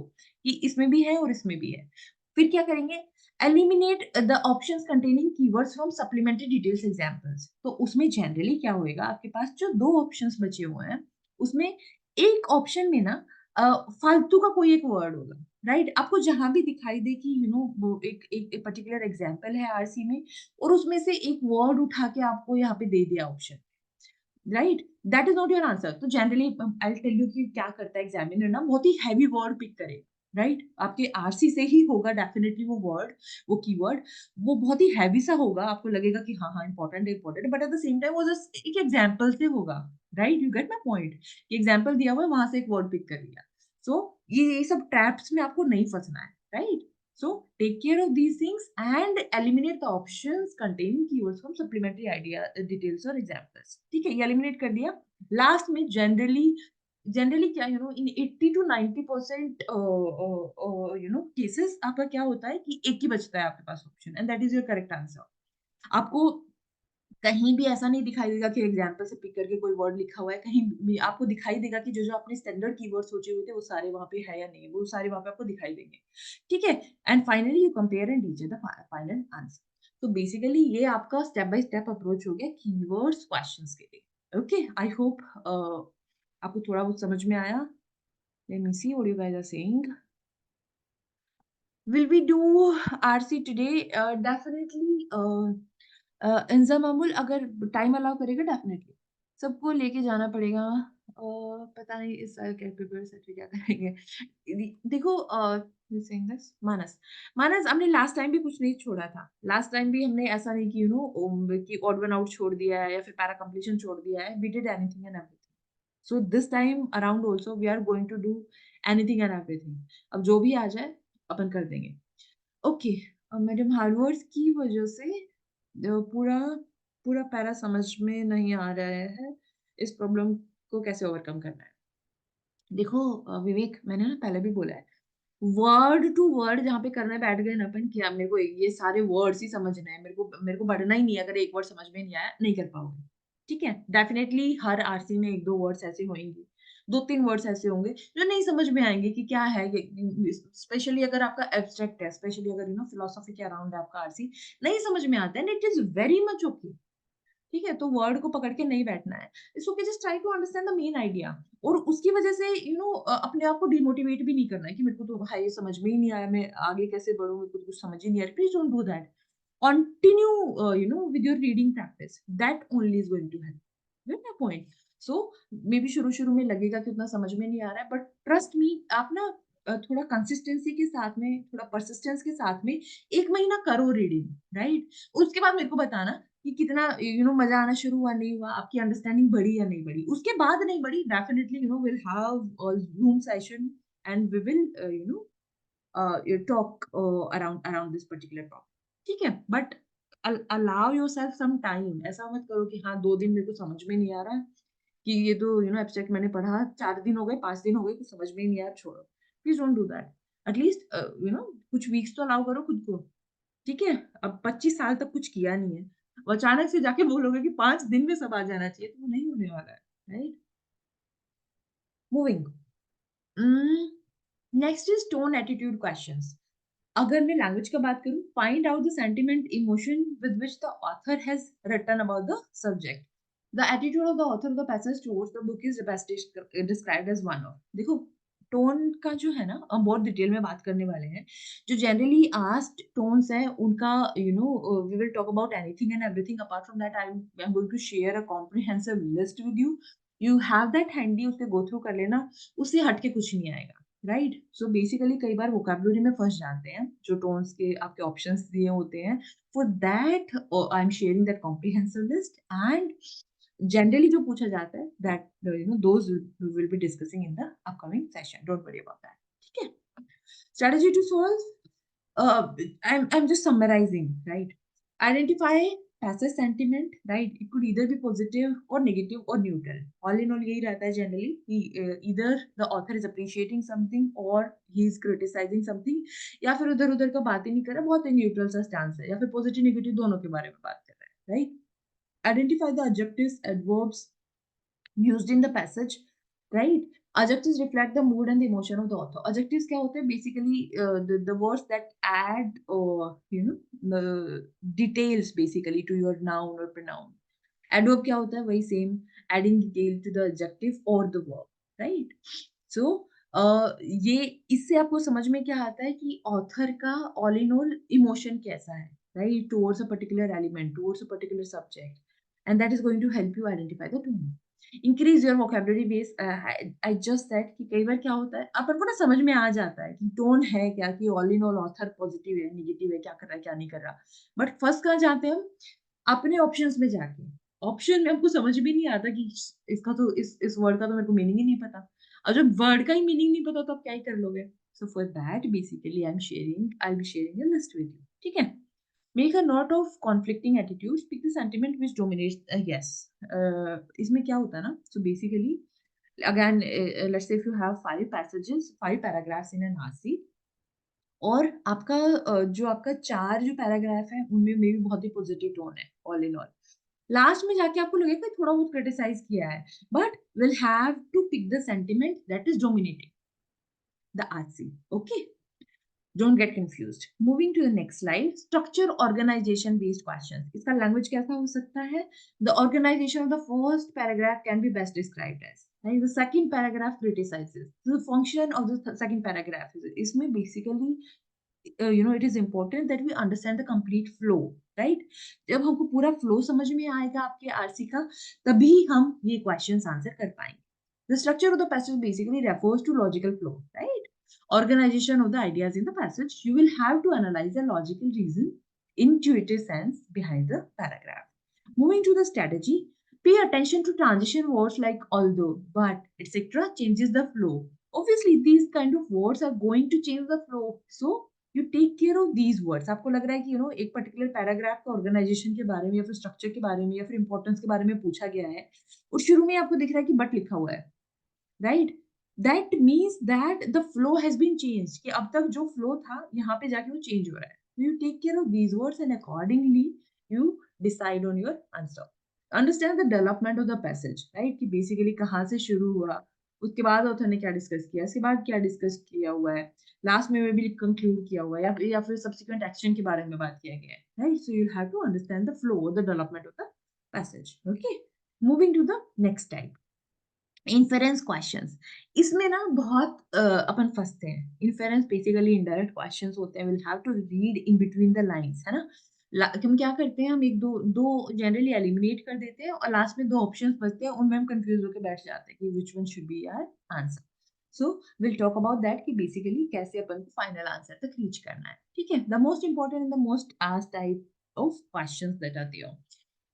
कि इसमें भी है और इसमें भी है। फिर क्या करेंगे? Eliminate the options containing keywords from supplementary details examples. तो उसमें जनरली क्या होएगा, आपके पास जो 2 ऑप्शंस बचे हुए हैं, उसमें एक ऑप्शन में ना फालतू का कोई एक वर्ड होगा। राइट? आपको जहाँ भी दिखाई दे कि वो एक एक पर्टिकुलर एग्ज़ाम्पल है आरसी में और उसमें से एक वर्ड उठा के आपको यहाँ पे दे दिया option, right? That is not your answer. तो generally I will tell you कि क्या करता है एग्ज़ामिनर ना, बहुत ही हेवी वर्ड पिक करेगा, राइट? आपके आरसी से ही होगा डेफिनिटली वो वर्ड, वो कीवर्ड, वो बहुत ही हेवी सा होगा, आपको लगेगा कि हाँ, हाँ, इम्पोर्टेंट है, इम्पोर्टेंट है, but at the same time वो जस्ट एक एग्ज़ाम्पल से होगा, right? You get my point? Example दिया हुआ है, वहाँ से एक वर्ड पिक कर लिया। सो ये सब ट्रैप्स में आपको नहीं फँसना है, right? So take care of these things and eliminate the options containing keywords from supplementary idea details or examples. ठीक है, ये eliminate कर दिया। लास्ट में जनरली क्या इन 80 to 90% केसेस आपका क्या होता है कि एक ही बचता है आपके पास option and that is your correct answer. आपको कहीं भी ऐसा नहीं दिखाई देगा कि एग्जाम्पल से पिक करके कोई वर्ड लिखा हुआ है, कहीं भी आपको दिखाई देगा कि जो-जो आपने स्टैंडर्ड कीवर्ड सोचे हुए थे, वो सारे वहाँ पे है या नहीं, वो सारे वहाँ पे आपको दिखाई देंगे। ठीक है? And finally you compare and reach the final answer. तो बेसिकली ये आपका स्टेप बाय स्टेप अप्रोच हो गया कीवर्ड्स क्वेश्चंस के लिए। ओके, आई होप आपको थोड़ा बहुत समझ में आया। Let me see what you guys are saying. Will we do RC today? Definitely Inzamamul अगर टाइम अलाउ करेगा डेफिनिटली। सबको लेके जाना पड़ेगा। पता नहीं इस साल क्या प्रिपेयर सच में क्या करेंगे। देखो saying this मानस, मानस हमने लास्ट टाइम भी कुछ नहीं छोड़ा था। लास्ट टाइम भी हमने ऐसा नहीं कि कि ऑड वन आउट छोड़ दिया है या फिर पैरा कंप्लीशन छोड़ दिया है। We did anything and everything. So this time around also we are going to do anything and everything. अब जो भी आ जाए अपन कर देंगे। ओके, मैडम हार्वर्ड्स की वजह से पूरा पूरा पैरा समझ में नहीं आ रहा है। इस प्रॉब्लम को कैसे ओवरकम करना है? देखो विवेक, मैंने ना पहले भी बोला है, वर्ड टू वर्ड जहाँ पे करने बैठ गए ना अपन कि अब मेरे को ये सारे वर्ड्स ही समझने हैं, मेरे को पढ़ना ही नहीं है, अगर एक वर्ड समझ में नहीं आया, नहीं कर पाओगे। ठीक है? डेफिनिटली हर आरसी में 1-2 वर्ड्स ऐसे होंगे, 2-3 वर्ड्स ऐसे होंगे जो नहीं समझ में आएँगे कि क्या है ये, स्पेशली अगर आपका एब्स्ट्रैक्ट है, स्पेशली अगर फिलॉसफी के अराउंड है आपका आरसी, नहीं समझ में आता है, and it is very much okay. ठीक है? तो वर्ड को पकड़ के नहीं बैठना है। It's okay, just try to understand the main idea और उसकी वजह से अपने आप को डिमोटिवेट भी नहीं करना है कि मेरे को तो भाई ये समझ में ही नहीं आया, मैं आगे कैसे बढ़ूँ? मेरे को तो कुछ समझ ही नहीं आ रहा। Please don't do that. Continue with your reading practice. That only is going to help. Get my point? So maybe शुरू-शुरू में लगेगा कि उतना समझ में नहीं आ रहा है, बट ट्रस्ट मी आप ना थोड़ा कंसिस्टेंसी के साथ में, थोड़ा परसिस्टेंस के साथ में 1 महीना करो रीडिंग, राइट? उसके बाद मेरे को बताना कि कितना मज़ा आना शुरू हुआ, नहीं हुआ, आपकी अंडरस्टैंडिंग बढ़ी या नहीं बढ़ी। उसके बाद नहीं बढ़ी, definitely will have a Zoom session and we will talk around this particular topic. ठीक है? But allow yourself some time। ऐसा मत करो कि हाँ 2 दिन मेरे को समझ में नहीं आ रहा है कि ये तो एब्स्ट्रैक्ट मैंने पढ़ा, 4 दिन हो गए, 5 दिन हो गए, कुछ समझ में ही नहीं आया, छोड़ो। Please don't do that. At least कुछ वीक्स तो अलाउ करो खुद को। ठीक है? अब 25 साल तक कुछ किया नहीं है। और अचानक से जाके बोलोगे कि 5 दिन में सब आ जाना चाहिए, तो वो नहीं होने वाला है, right? Moving. Um, next is tone attitude questions. अगर मैं लैंग्वेज का बात करूँ, find out the sentiment emotion with which the author has written about the subject. The attitude of the author of the passage towards the book is best described as one of. देखो, टोन का जो है ना, हम बहुत डिटेल में बात करने वाले हैं। जो जनरली आस्क्ड टोन्स हैं, उनका we will talk about anything and everything. Apart from that I am going to share a comprehensive list with you. You have that handy, उसे गो थ्रू कर लेना, उससे हट के कुछ नहीं आएगा। राइट? सो बेसिकली कई बार वोकैब्युलरी में फँस जाते हैं, जो टोन्स के आपके ऑप्शंस दिए होते हैं। For that I am sharing that comprehensive list and generally जो पूछा जाता है that those we will be discussing in the upcoming session, don't worry about that, ठीक है? Strategy to solve, I'm just summarizing, right? Identify passive sentiment, right? It could either be positive or negative or neutral. All in all, यही रहता है generally कि either the author is appreciating something or he is criticizing something, या फिर उधर-उधर का बात ही नहीं कर रहा, बहुत ही neutral सा stance है, या फिर positive negative दोनों के बारे में बात कर रहा है, right? Identify the adjectives, adverbs used in the passage, right? Adjectives reflect the mood and the emotion of the author. Adjectives क्या होते हैं? Basically, the words that add, the details basically to your noun or pronoun. Adverb क्या होता है? वही same, adding detail to the adjective or the verb, right? So, ये इससे आपको समझ में क्या आता है कि author का all in all emotion कैसा है, right? Towards a particular element, towards a particular subject, and that is going to help you identify the tone. Increase your vocabulary base, I just said कि कई बार क्या होता है अपन को ना समझ में आ जाता है कि टोन है क्या, कि all in all author positive है, नेगेटिव है, क्या कर रहा है, क्या नहीं कर रहा। बट फर्स्ट कहाँ जाते हैं हम? अपने ऑप्शंस में जाके। ऑप्शन में हमको समझ भी नहीं आता कि इसका तो इस वर्ड का तो मेरे को मीनिंग ही नहीं पता, और जब वर्ड का ही मीनिंग नहीं पता तो आप क्या ही कर लोगे? So for that basically I will be sharing a list with you, ठीक है? Make a note of conflicting attitudes. Pick the sentiment which dominates. Yes. इसमें क्या होता है ना? So basically, again, let's say if you have 5 passages, 5 paragraphs in an RC, और आपका जो आपका 4 जो पैराग्राफ है उनमें मे बी बहुत ही पॉजिटिव टोन है ऑल इन ऑल। लास्ट में जाके आपको लगेगा कि थोड़ा बहुत क्रिटिसाइज किया है, but will have to pick the sentiment that is dominating the RC, okay? Don't get confused. Moving to the next slide, structure organization based questions. इसका language कैसा हो सकता है? The organization of the first paragraph can be best described as. Right? The second paragraph criticizes. The function of the second paragraph is इसमें basically it is important that we understand the complete flow, right? जब हमको पूरा flow समझ में आएगा आपके आरसी का, तभी हम ये questions answer कर पाएंगे. The structure of the passage basically refers to logical flow, right? Organization of the ideas in the passage. You will have to analyze the logical reason, intuitive sense behind the paragraph. Moving to the strategy, pay attention to transition words like although, but, etc. changes the flow. Obviously, these kind of words are going to change the flow. So, you take care of these words. आपको लग रहा है कि एक पर्टिकुलर पैराग्राफ का ऑर्गेनाइजेशन के बारे में या फिर स्ट्रक्चर के बारे में या फिर इंपॉर्टेंस के बारे में पूछा गया है, और शुरू में आपको दिख रहा है कि बट लिखा हुआ है, right? That means that the flow has been change, कि अब तक जो फ्लो था यहाँ पे जाके वो चेंज हो रहा है। You take care of these words and accordingly you decide on your answer. Understand the development of the passage, right? कि बेसिकली कहाँ से शुरू हुआ, उसके बाद ऑथर ने क्या डिस्कस किया, उसके बाद क्या डिस्कस किया हुआ है, लास्ट में भी कंक्लूड किया हुआ है, या फिर सब्सिक्वेंट एक्शन के बारे में बात किया गया है, right? So you have to understand the flow, the development of the passage, okay? Moving to the next type, inference questions. इसमें ना बहुत अपन फंसते हैं। इन्फेरेंस बेसिकली इनडायरेक्ट क्वेश्चंस होते हैं, will have to read in between the lines, है ना? हम क्या करते हैं, हम एक दो दो जनरली एलिमिनेट कर देते हैं और लास्ट में 2 ऑप्शंस बचते हैं, उनमें हम कंफ्यूज होकर बैठ जाते हैं कि which one should be our answer. So will talk about that कि बेसिकली कैसे अपन को फाइनल आंसर तक रीच करना है, ठीक है? The most important and the most asked type of questions that are there.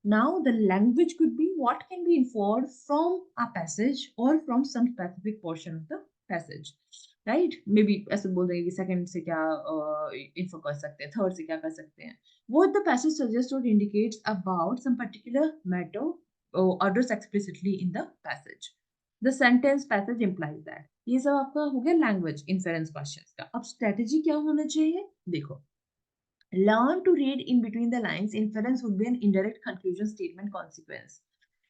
Now, the language could be what can be inferred from a passage or from some specific portion of the passage, right? Maybe ऐसे बोल देंगे कि second से क्या infer कर सकते हैं, third से क्या कर सकते हैं. What the passage suggests or indicates about some particular matter or others explicitly in the passage. The sentence passage implies that. ये सब आपका हो गया language inference questions का. अब strategy क्या होना चाहिए? देखो, learn to read in between the lines. Inference would be an indirect conclusion statement consequence,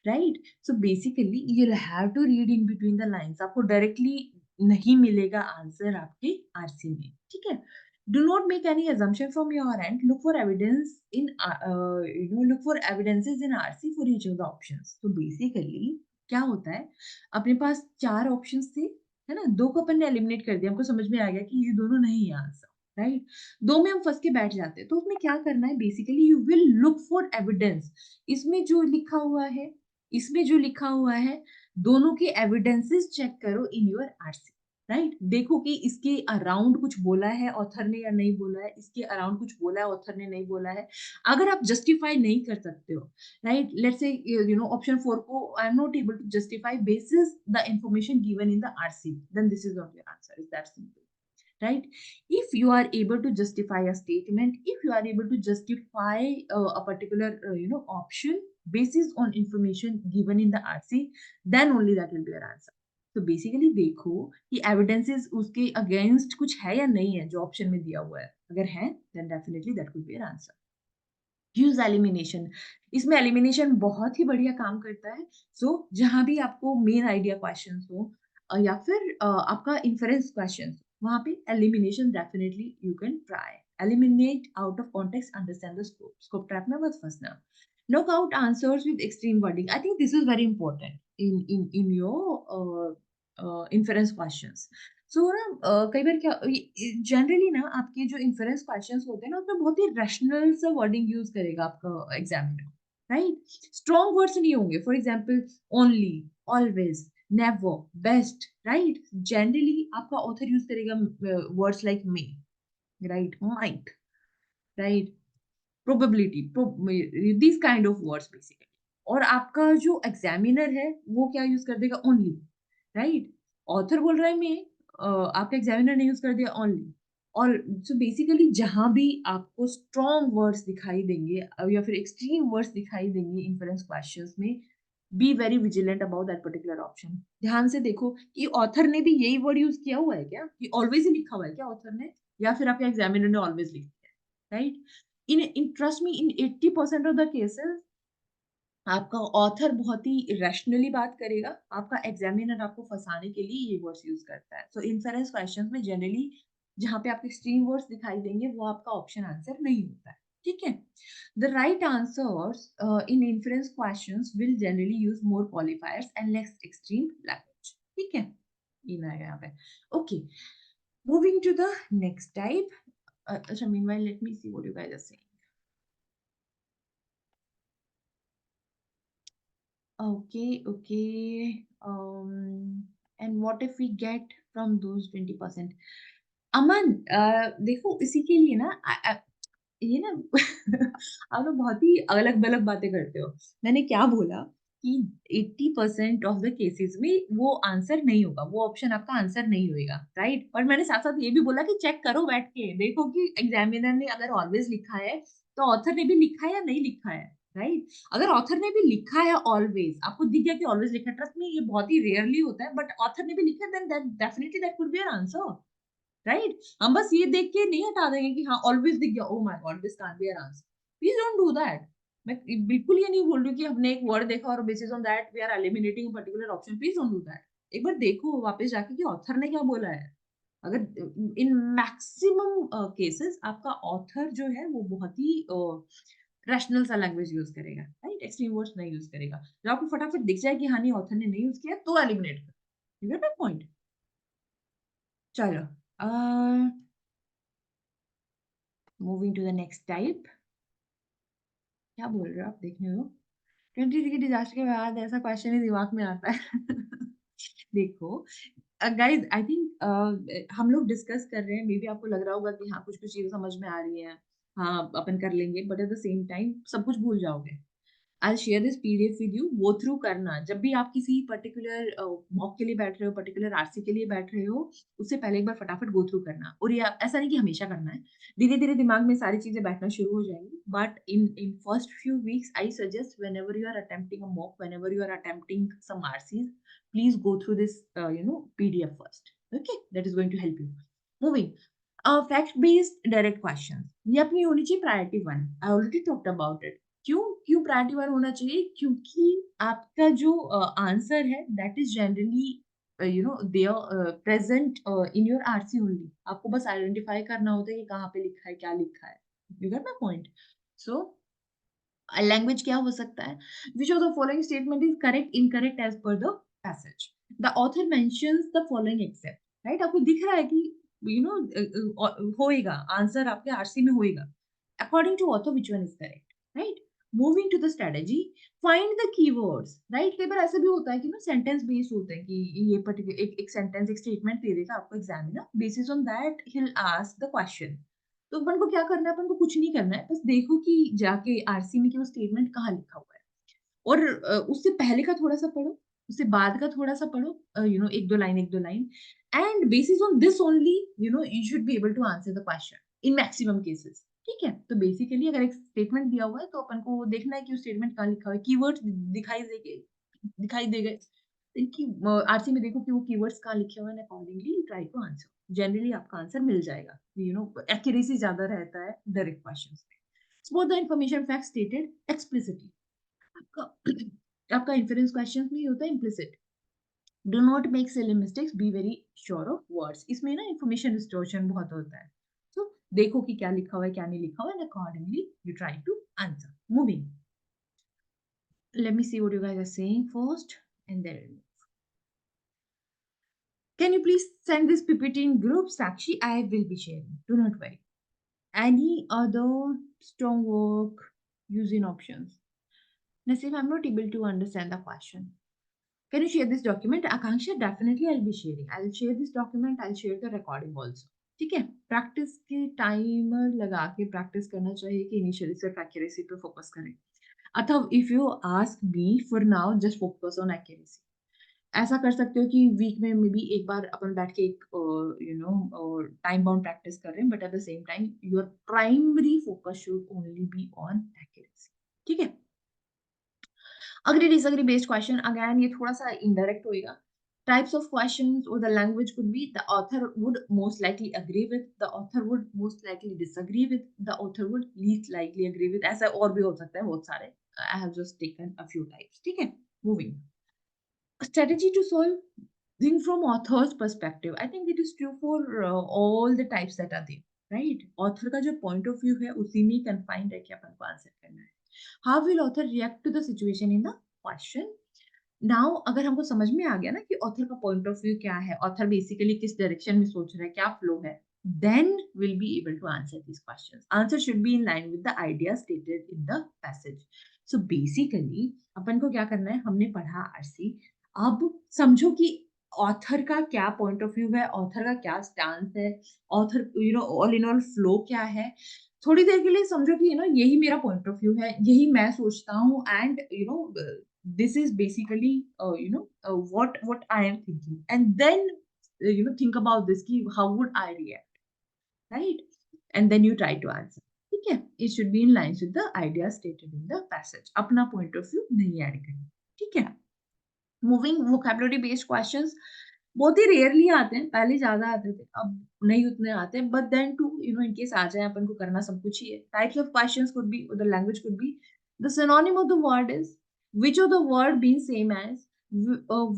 right? So basically you'll have to read in between the lines. आपको directly नहीं मिलेगा आंसर आपके आरसी में, ठीक है? Do not make any assumption from your end. Look for evidence in look for evidences in RC for each of the options. So basically क्या होता है, अपने पास 4 ऑप्शंस थे, है ना? 2 को अपन ने एलिमिनेट कर दिया, हमको समझ में आ गया कि ये दोनों नहीं है आंसर, राइट? 2 में हम फंस के बैठ जाते हैं, तो उसमें क्या करना है, basically you will look for evidence. इसमें जो लिखा हुआ है, इसमें जो लिखा हुआ है, दोनों के एविडेंसेस चेक करो इन योर आरसी, राइट? देखो कि इसके अराउंड कुछ बोला है ऑथर ने या नहीं बोला है, इसके अराउंड कुछ बोला है ऑथर ने नहीं बोला है। अगर आप जस्टिफाई नहीं कर सकते हो, राइट? लेट्स से ऑप्शन 4 को I am not able to justify basis the information given in the RC, then this is not your answer, is that simple, right? If you are able to justify a statement, if you are able to justify a particular option basis on information given in the RC, then only that will be your answer. तो बेसिकली देखो कि एविडेंसेस उसके अगेंस्ट कुछ है या नहीं है जो ऑप्शन में दिया हुआ है, अगर है then definitely that will be your answer. Use elimination, इसमें एलिमिनेशन बहुत ही बढ़िया काम करता है। जहां भी आपको मेन आइडिया क्वेश्चन हो या फिर आपका इन्फरेंस क्वेश्चन, वहां पे elimination definitely you can try. Eliminate out of context, understand the scope, scope trap में मत फंसना। knock out answers with extreme wording, I think this is very important in your inference questions. ना कई बार क्या जनरली ना आपके जो इन्फरेंस क्वेश्चंस होते हैं ना उसमें बहुत ही रैशनल सा वर्डिंग यूज करेगा आपका एग्जामिनर, राइट? स्ट्रॉन्ग वर्ड्स नहीं होंगे, for example only, always, never, best, right? Generally आपका ऑथर यूज करेगा words like may, right, might, right, probability, this kind of words basically. और आपका जो एग्जामिनर है वो क्या यूज कर देगा? Only, right? ऑथर बोल रहा है मैं, आपका एग्जामिनर ने यूज कर दिया ओनली। और बेसिकली जहां भी आपको स्ट्रॉन्ग वर्ड्स दिखाई देंगे या फिर एक्सट्रीम वर्ड्स दिखाई देंगे इन्फरेंस क्वेश्चंस में, be very vigilant about that particular option. ध्यान से देखो कि ऑथर ने भी यही वर्ड यूज किया हुआ है क्या, कि ऑलवेज ही लिखा हुआ है क्या ऑथर ने, या फिर आपके एग्जामिनर ने ऑलवेज लिख दिया है, right? in trust me, in 80% of the cases आपका ऑथर बहुत ही रैशनली बात करेगा, आपका एग्जामिनर आपको फंसाने के लिए ये वर्ड्स यूज करता है। इन्फरेंस क्वेश्चंस में जनरली जहां पे आपको एक्सट्रीम वर्ड्स दिखाई देंगे वो आपका ऑप्शन आंसर नहीं होता है, ठीक है? The right answers in inference questions will generally use more qualifiers and less extreme language, ठीक है? इन आएगा यहाँ पे। Okay, moving to the next type. अच्छा, meanwhile let me see what you guys are saying. Okay, okay. And what if we get from those 20%? अमन, देखो इसी के लिए ना ये ना आप लोग बहुत ही अलग अलग बातें करते हो। मैंने क्या बोला कि 80% ऑफ द केसेस में वो आंसर नहीं होगा, वो ऑप्शन आपका आंसर नहीं होएगा, राइट? और मैंने साथ साथ ये भी बोला कि चेक करो बैठ के, देखो कि एग्जामिनर ने अगर ऑलवेज लिखा है तो ऑथर ने भी लिखा है या नहीं लिखा है, राइट? अगर ऑथर ने भी लिखा है ऑलवेज, आपको दिख गया कि ऑलवेज लिखा है, ट्रस्ट में ये बहुत ही रेयरली होता है, बट ऑथर ने भी लिखा है, then that definitely that could be your answer, right? हम बस ये देख के नहीं हटा देंगे कि हाँ ऑलवेज दिख गया, oh my God this can't be your answer. Please don't do that. मैं बिल्कुल ये नहीं बोल रही कि हमने एक वर्ड देखा और basis on that we are eliminating a particular option, please don't do that. एक बार देखो वापस जाके कि ऑथर ने क्या बोला है। अगर इन मैक्सिमम केसेस आपका ऑथर जो है वो बहुत ही रैशनल सा लैंग्वेज यूज करेगा, राइट? एक्सट्रीम वर्ड्स नहीं यूज करेगा। जब आपको फटाफट दिख जाए कि हाँ नहीं ऑथर ने नहीं यूज किया तो एलिमिनेट कर, यू गेट माय पॉइंट? चलो, moving to the next type. क्या बोल रहे हो आप, देखने हो? 23 के डिजास्टर के बाद ऐसा क्वेश्चन ही दिमाग में आता है। देखो गाइज, आई थिंक हम लोग डिस्कस कर रहे हैं, मे बी आपको लग रहा होगा कि हाँ कुछ कुछ चीजें समझ में आ रही हैं, हाँ अपन कर लेंगे, but at the same time सब कुछ भूल जाओगे। I share this PDF with you, go through करना। जब भी आप किसी पर्टिकुलर मॉक के लिए बैठ रहे हो, पर्टिकुलर आरसी के लिए बैठ रहे हो, उससे पहले एक बार फटाफट गो थ्रू करना। और ये ऐसा नहीं कि हमेशा करना है, धीरे धीरे दिमाग में सारी चीजें बैठना शुरू हो जाएंगी, but in first few weeks I suggest whenever you are attempting a mock, whenever you are attempting some RCs, please go through this PDF first, okay? That is going to help you moving fact based direct questions। ये अपनी होनी चाहिए priority 1। I already talked about it. क्यों क्यों प्रायोरिटी 1 होना चाहिए? क्योंकि आपका जो आंसर है that is generally there present in your RC only. आपको बस आइडेंटिफाई करना होता है कि कहाँ पे लिखा है, क्या लिखा है। You get my point? So language क्या हो सकता है? Which of the following statement is correct incorrect as per the passage? The author mentions the following except, right? आपको दिख रहा है कि होएगा आंसर, आपके आरसी में होएगा। According to author which one is correct, right? Moving to the strategy, find the keywords, right? कई बार ऐसा भी होता है कि ना सेंटेंस बेस्ड होते हैं कि ये पर्टिकुलर एक सेंटेंस एक स्टेटमेंट दे देगा आपको examiner, basis on that he will ask the question. तो अपन को क्या करना है, अपन को कुछ नहीं करना है, बस देखो कि जाके आरसी में कि वो स्टेटमेंट कहाँ लिखा हुआ है, और उससे पहले का थोड़ा सा पढ़ो, उससे बाद का थोड़ा सा पढ़ो, एक दो line, and basis on this only you should be able to answer the question in maximum cases. ठीक है, तो बेसिकली अगर एक स्टेटमेंट दिया हुआ है तो अपन को देखना है कि उस स्टेटमेंट कहाँ लिखा हुआ है, कीवर्ड्स दिखाई दे गए कि आरसी में देखो कि वो कीवर्ड्स कहाँ लिखे हुए हैं, accordingly try to answer, generally आपका आंसर मिल जाएगा। एक्यूरेसी ज्यादा रहता है डायरेक्ट क्वेश्चंस में। Suppose the information fact stated explicitly, आपका आपका इन्फरेंस क्वेश्चन में होता है implicit, do not make silly mistakes, be very sure of words, इसमें ना इन्फॉर्मेशन डिस्टॉर्शन बहुत होता है। तो देखो कि क्या लिखा हुआ है क्या नहीं लिखा हुआ है, and accordingly you try to answer. Moving, let me see what you guys are saying first, and then can you please send this ppt in group? Sakshi, I will be sharing, do not worry. Any other strong work using options? Naseem, I'm not able to understand the question. Can you share this document? Akanksha, definitely I'll be sharing. I'll share this document. I'll share the recording also. ठीक है, प्रैक्टिस के टाइमर लगा के प्रैक्टिस करना चाहिए कि इनिशियली सिर्फ एक्यूरेसी पे फोकस करें। अथवा if you ask me, for now just focus on accuracy. ऐसा कर सकते हो कि वीक में मे बी एक बार अपन बैठ के एक टाइम बाउंड प्रैक्टिस कर रहे हैं, but at the same time your primary focus should only be on accuracy. ठीक है, agree disagree based question, again ये थोड़ा सा indirect होएगा। Types of questions or the language could be the author would most likely agree with, the author would most likely disagree with, the author would least likely agree with, ऐसा और भी हो सकता है बहुत सारे। I have just taken a few types। ठीक है, moving, strategy to solve thing from author's perspective, I think it is true for all the types that are there, right? Author का जो point of view है उसी में confined है कि अपन को आंसर करना है। How will author react to the situation in the question? Now अगर हमको समझ में आ गया ना कि ऑथर का पॉइंट ऑफ व्यू क्या है, ऑथर बेसिकली किस डायरेक्शन में सोच रहा है, क्या फ्लो है, then we'll be able to answer these questions. Answer should be in line with the idea stated in the passage. So basically अपन को क्या करना है, हमने पढ़ा आरसी, अब समझो कि ऑथर का क्या पॉइंट ऑफ व्यू है, ऑथर का क्या स्टांस है, author all in all flow क्या है। थोड़ी देर के लिए समझो कि यही मेरा पॉइंट ऑफ व्यू है, यही मैं सोचता हूँ, and this is basically what I am thinking, and then think about this ki how would I react, right? And then you try to answer. ठीक है, it should be in lines with the idea stated in the passage, अपना point of view नहीं ऐड करना। ठीक है, मूविंग, वोकैबुलरी बेस्ड क्वेश्चंस बहुत ही रेयरली आते हैं, पहले ज्यादा आते थे, अब नहीं उतने आते हैं, but then too in case आ जाए अपन को करना सब कुछ ही है। Types of questions could be, the language could be, the synonym of the word is, which of the word being same as,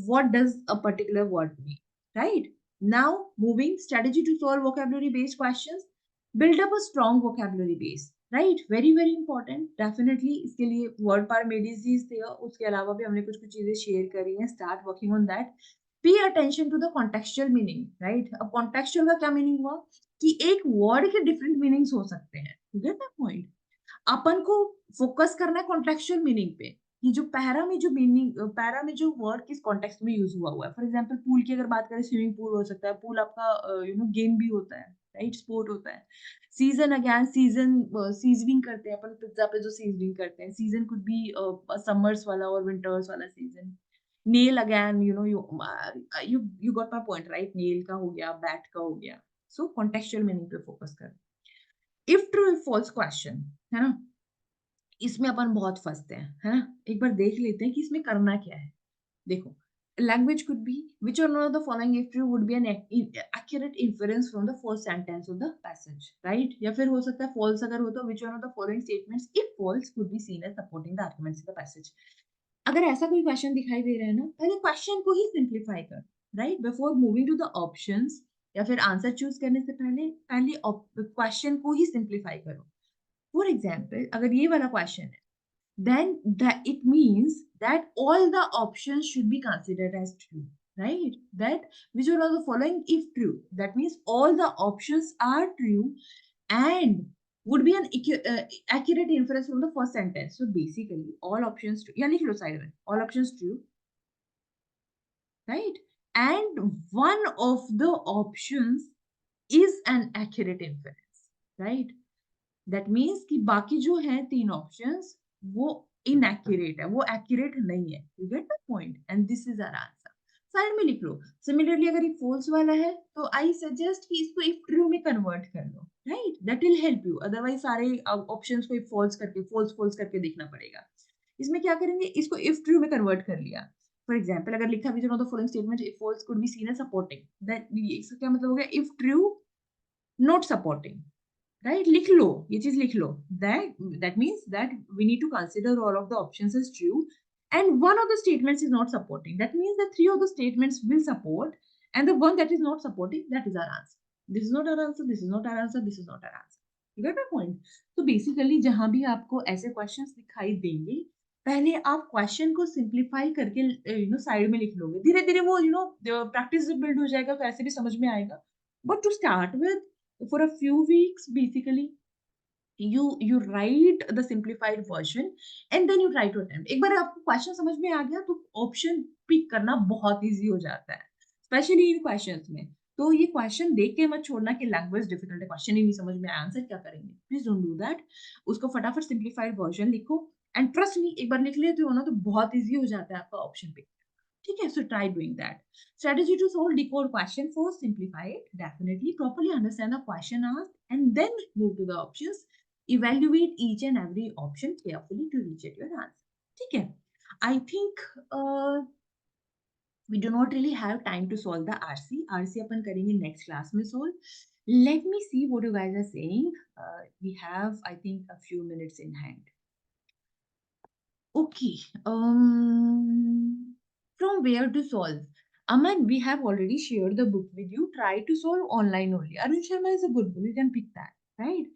what does a particular word mean, right? Now moving, strategy to solve vocabulary based questions, build up a strong vocabulary base, right? Very very important, definitely इसके लिए word par medis थे, उसके अलावा भी हमने कुछ कुछ चीजें शेयर करी हैं, start working on that। Pay attention to the contextual meaning, right? अब कॉन्टेक्चुअल का क्या मीनिंग हुआ कि एक वर्ड के डिफरेंट मीनिंग्स हो सकते हैं, गेट दैट पॉइंट? अपन को फोकस करना है कॉन्टेक्चुअल मीनिंग पे, कि जो पैरा में जो मीनिंग, पैरा में जो वर्ड किस कॉन्टेक्स्ट में यूज हुआ है। फॉर एग्जांपल पूल की अगर बात करें, स्विमिंग पूल हो सकता है, पूल आपका गेम भी होता है, राइट? स्पोर्ट होता है। सीजन, अगेन सीजन, सीजनिंग करते हैं अपन पिज्जा पे जो सीजनिंग करते हैं, सीजन कुड बी समर्स वाला और विंटर्स वाला season. Nail, again you got my point, right? Nail का हो गया, बैट का हो गया। सो कॉन्टेक्चुअल मीनिंग पे फोकस कर। If true if false question है ना, इसमें अपन बहुत फंसते हैं, है ना? एक बार देख लेते हैं कि इसमें करना क्या है। देखो, language could be which one of the following if true would be an accurate inference from the first sentence of the passage, right? या फिर हो सकता है false अगर हो तो which one of the following statements if false could be seen as supporting the arguments in the passage। अगर ऐसा कोई क्वेश्चन दिखाई दे रहा है ना, पहले क्वेश्चन को ही सिंप्लीफाई कर, right? Before moving to the options या फिर आंसर चूज करने से पहले पहले क्वेश्चन को ही सिंप्लीफाई करो। फॉर एग्जाम्पल अगर ये वाला क्वेश्चन है, then that it means that all the options should be considered as true, right? That which one of the following if true, that means all the options are true, and would be an accurate inference from the first sentence. So basically, all options true. या लिख लो side में. All options true, right? And one of the options is an accurate inference, right? That means कि बाकी जो है 3 options वो inaccurate है, वो accurate नहीं है. You get my point? And this is our answer. Side में लिख लो. Similarly अगर ये false वाला है तो I suggest कि इसको if true में convert कर लो, right? That will help you. Otherwise सारे options को if false करके देखना पड़ेगा. इसमें क्या करेंगे, इसको if true में convert कर लिया. For example अगर लिखा भी the following statement if false could be seen as supporting, then इसका क्या मतलब हो गया, if true not supporting, right? लिख लो, ये चीज लिख लो. That means that we need to consider all of the options as true and one of the statements is not supporting. That means that 3 of the statements will support and the one that is not supporting, that is our answer. This is not our answer, this is not our answer, this is not our answer. You get my point? So basically जहां भी आपको ऐसे questions दिखाई देंगे, पहले आप क्वेश्चन को सिंप्लीफाई करके साइड में लिख लोगे. धीरे धीरे वो प्रैक्टिस बिल्ड हो जाएगा तो ऐसे भी समझ में आएगा. But to start with, for a few weeks basically you write the simplified version and then you try to attempt. एक बार आपको क्वेश्चन समझ में आ गया तो ऑप्शन पिक करना बहुत इजी हो जाता है, स्पेशली इन क्वेश्चंस में. तो ये क्वेश्चन देख के मत छोड़ना कि लैंग्वेज डिफिकल्ट है, क्वेश्चन ही नहीं समझ में आया, आंसर क्या करेंगे. Please don't do that. उसको फटाफट सिंप्लीफाइड वर्जन लिखो एंड ट्रस्ट मी, एक बार लिख लेते हो ना तो बहुत इजी हो जाता है आपका ऑप्शन पिक. ठीक है, so try doing that. Strategy to solve decode question. First, simplify it. Definitely properly understand the question asked and then move to the options. Evaluate each and every option carefully to reach at your answer. ठीक है. I think we do not really have time to solve the RC. RC अपन करेंगे next class में solve. Let me see what you guys are saying. We have, I think, a few minutes in hand. Okay. From where to solve? Aman, we have already shared the book with you. Try to solve online only. Arun Sharma is a good book. You can pick that, right?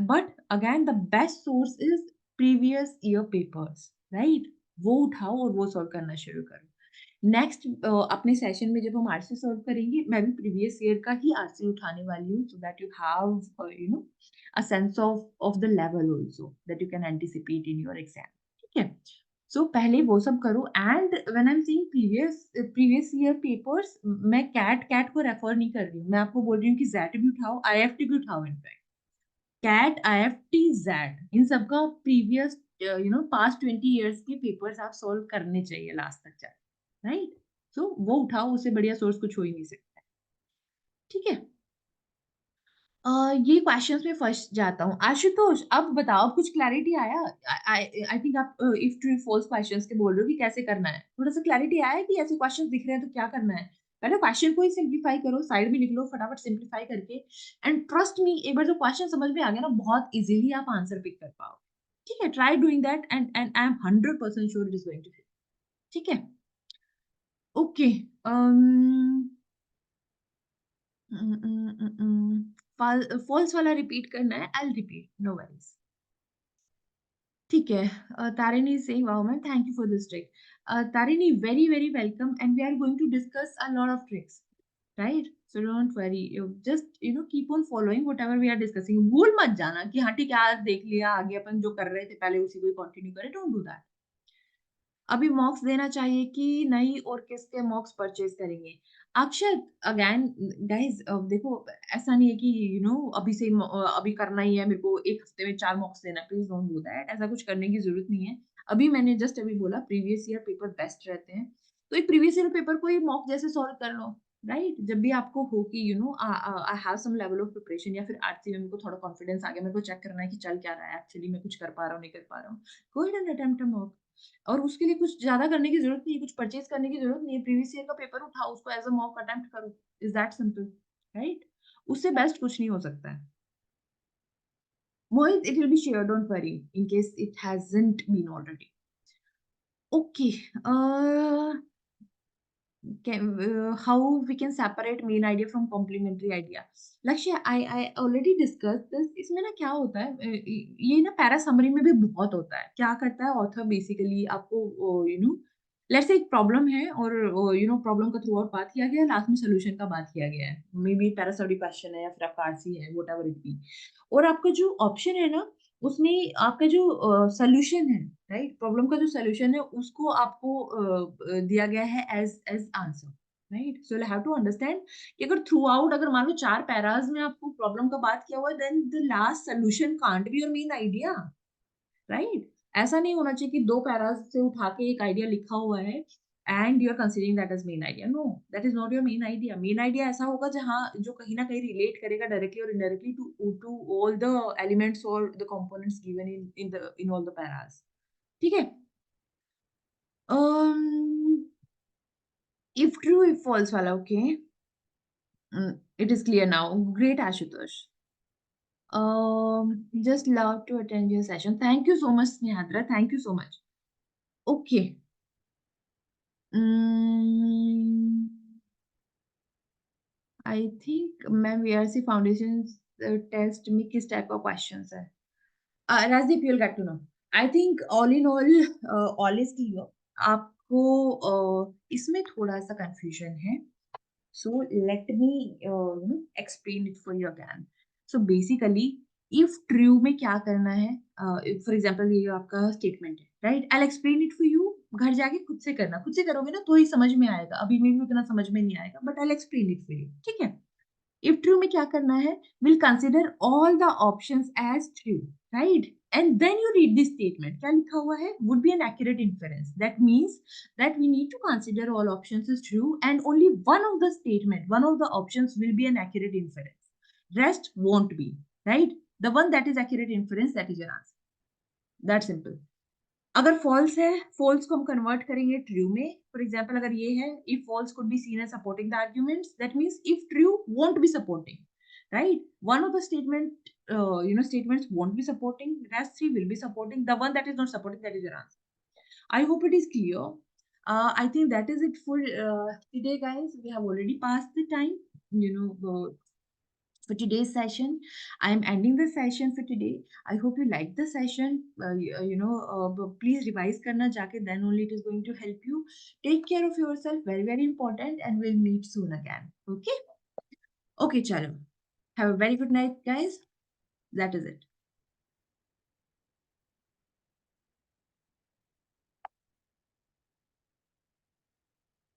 But again, the best source is previous year papers, right? वो उठाओ और वो सॉल्व करना शुरू करो. नेक्स्ट अपने सेशन में जब हम आरसी सॉल्व करेंगे, मैं भी प्रीवियस ईयर का ही आरसी उठाने वाली हूँ, so that you have a sense of the level also that you can anticipate in your exam. ठीक है. सो पहले वो सब करो and when I am seeing previous year papers, मैं कैट को रेफर नहीं कर रही हूँ, मैं आपको बोल रही हूँ कि जेट भी उठाओ, आईएफटी भी उठाओ. इनफैक्ट कैट, आईएफटी, जेट, इन सबका प्रीवियस पास्ट 20 इयर्स के पेपर्स आप सोल्व करने चाहिए लास्ट तक जाके, राइट? सो वो उठाओ, उससे बढ़िया सोर्स कुछ हो ही नहीं सकता. ठीक है. ये क्वेश्चंस में फंस जाता हूँ. आशुतोष, अब बताओ, कुछ क्लैरिटी आया? आई थिंक आप इफ ट्रू फॉल्स क्वेश्चंस के बोल रहे हो कि कैसे करना है. थोड़ा सा क्लैरिटी आया कि ऐसे क्वेश्चंस दिख रहे हैं तो क्या करना है. पहले क्वेश्चन को ही सिंप्लीफाई करो, साइड में लिख लो फटाफट सिंप्लीफाई करके एंड ट्रस्ट मी, एक बार जो क्वेश्चन समझ में आ गया ना, बहुत इजीली आप आंसर पिक कर पाओ. ठीक है, try doing that and I am 100% sure it is going to hit. ठीक है. ओके. फॉल्स वाला रिपीट करना है, I will repeat, no worries. ठीक है. Tarini is saying wow ma'am, thank you for this trick. Tarini, very very welcome and we are going to discuss a lot of tricks, right? So don't worry, you just keep on following whatever we are discussing. भूल मत जाना कि हाँ ठीक है, आज देख लिया, आगे अपन जो कर रहे थे पहले उसी को ही कंटिन्यू करें. Don't do that. अभी मॉक्स देना चाहिए कि नहीं और किसके मॉक्स परचेज करेंगे? अक्षर, अगेन गाइस, देखो, ऐसा नहीं है कि अभी से अभी करना ही है मेरे को, एक हफ्ते में 4 मॉक्स देना. Please don't do that. ऐसा कुछ करने की जरूरत नहीं है. अभी मैंने जस्ट अभी बोला प्रीवियस ईयर पेपर बेस्ट रहते हैं, तो एक प्रीवियस ईयर पेपर को ही मॉक जैसे सॉल्व कर लो, राइट? जब भी आपको हो कि I have some level of preparation या फिर आरसी में मेरे को थोड़ा कॉन्फिडेंस आ गया, मेरे को चेक करना है कि चल क्या रहा है, एक्चुअली मैं कुछ कर पा रहा हूँ नहीं कर पा रहा हूँ, गो ahead and attempt a mock. और उसके लिए कुछ ज्यादा करने की जरूरत नहीं है, कुछ परचेज करने की जरूरत नहीं है. प्रीवियस ईयर का पेपर उठाओ, उसको एज अ मॉक अटेम्प्ट करो. Is that simple, right? उससे बेस्ट कुछ नहीं हो सकता है. Mohit, it will be share, don't worry, in case it hasn't been already. Okay. How we can separate main idea from complementary idea? लक्ष्य, I already discussed this. इसमें ना क्या होता है, ये ना पैरा समरी में भी बहुत होता है. क्या करता है ऑथर, बेसिकली आपको लेट्स से एक प्रॉब्लम है और प्रॉब्लम का थ्रू आउट बात किया गया है, लास्ट में सोल्यूशन का बात किया गया है, मे बी पैरासॉडी क्वेश्चन है या फिर आपका आरसी है, वट एवर इट बी। और आपका जो ऑप्शन है ना, उसमें आपका जो सोल्यूशन है, राइट, प्रॉब्लम का जो सोल्यूशन है उसको आपको दिया गया है as as answer, right. So you have to understand कि अगर थ्रू आउट, अगर मान लो 4 पैराज में आपको प्रॉब्लम का बात किया हुआ है, then the last solution can't be your main idea, right. ऐसा नहीं होना चाहिए कि 2 पैराज से उठा के एक आइडिया लिखा हुआ है and you are considering that as main idea. No, that is not your main idea. Main idea ऐसा होगा जहां जो कहीं ना कहीं रिलेट करेगा डायरेक्टली और indirectly to all the elements और the components given in all the paras. ठीक है। इफ ट्रू इफ फॉल्स वाला, okay, it is clear now. Great Ashutosh. Just love to attend your session. Thank you so much, Snehadra. Thank you so much. Okay. Mm, I think ma'am VRC foundation test में किस टाइप का क्वेश्चंस है? Rajdeep, you'll get to know. I think all in all is clear. आपको इसमें थोड़ा सा कंफ्यूजन है, so let me explain it for you again. So basically, if true में क्या करना है, for example ये आपका स्टेटमेंट है, right? I'll explain it for you. घर जाके खुद से करना, खुद से करोगे ना तो ही समझ में आएगा, अभी में भी उतना समझ में नहीं आएगा, but I'll explain it for you. ठीक है? If true में क्या करना है, we'll consider all the options as true, right? And then you read this statement. क्या लिखा हुआ है? Would be an accurate inference. That means that we need to consider all options as true and only one of the statement, one of the options will be an accurate inference. Rest won't be, right? The one that is accurate inference, that is your answer. That simple. अगर फॉल्स है, फॉल्स को हम कन्वर्ट करेंगे ट्रू में। फॉर एग्जाम्पल अगर ये है, if false could be seen as supporting the arguments, that means if true won't be supporting, right. One of the statement statements won't be supporting, rest three will be supporting, the one that is not supporting, that is your answer. I hope it is clear. I think that is it for today, guys. We have already passed the time, you know, for today's session. I am ending the session for today. I hope you like the session. Please revise karna jaake, then only it is going to help you. Take care of yourself, very, very important, and we'll meet soon again. Okay? Okay, chalo. Have a very good night, guys. That is it.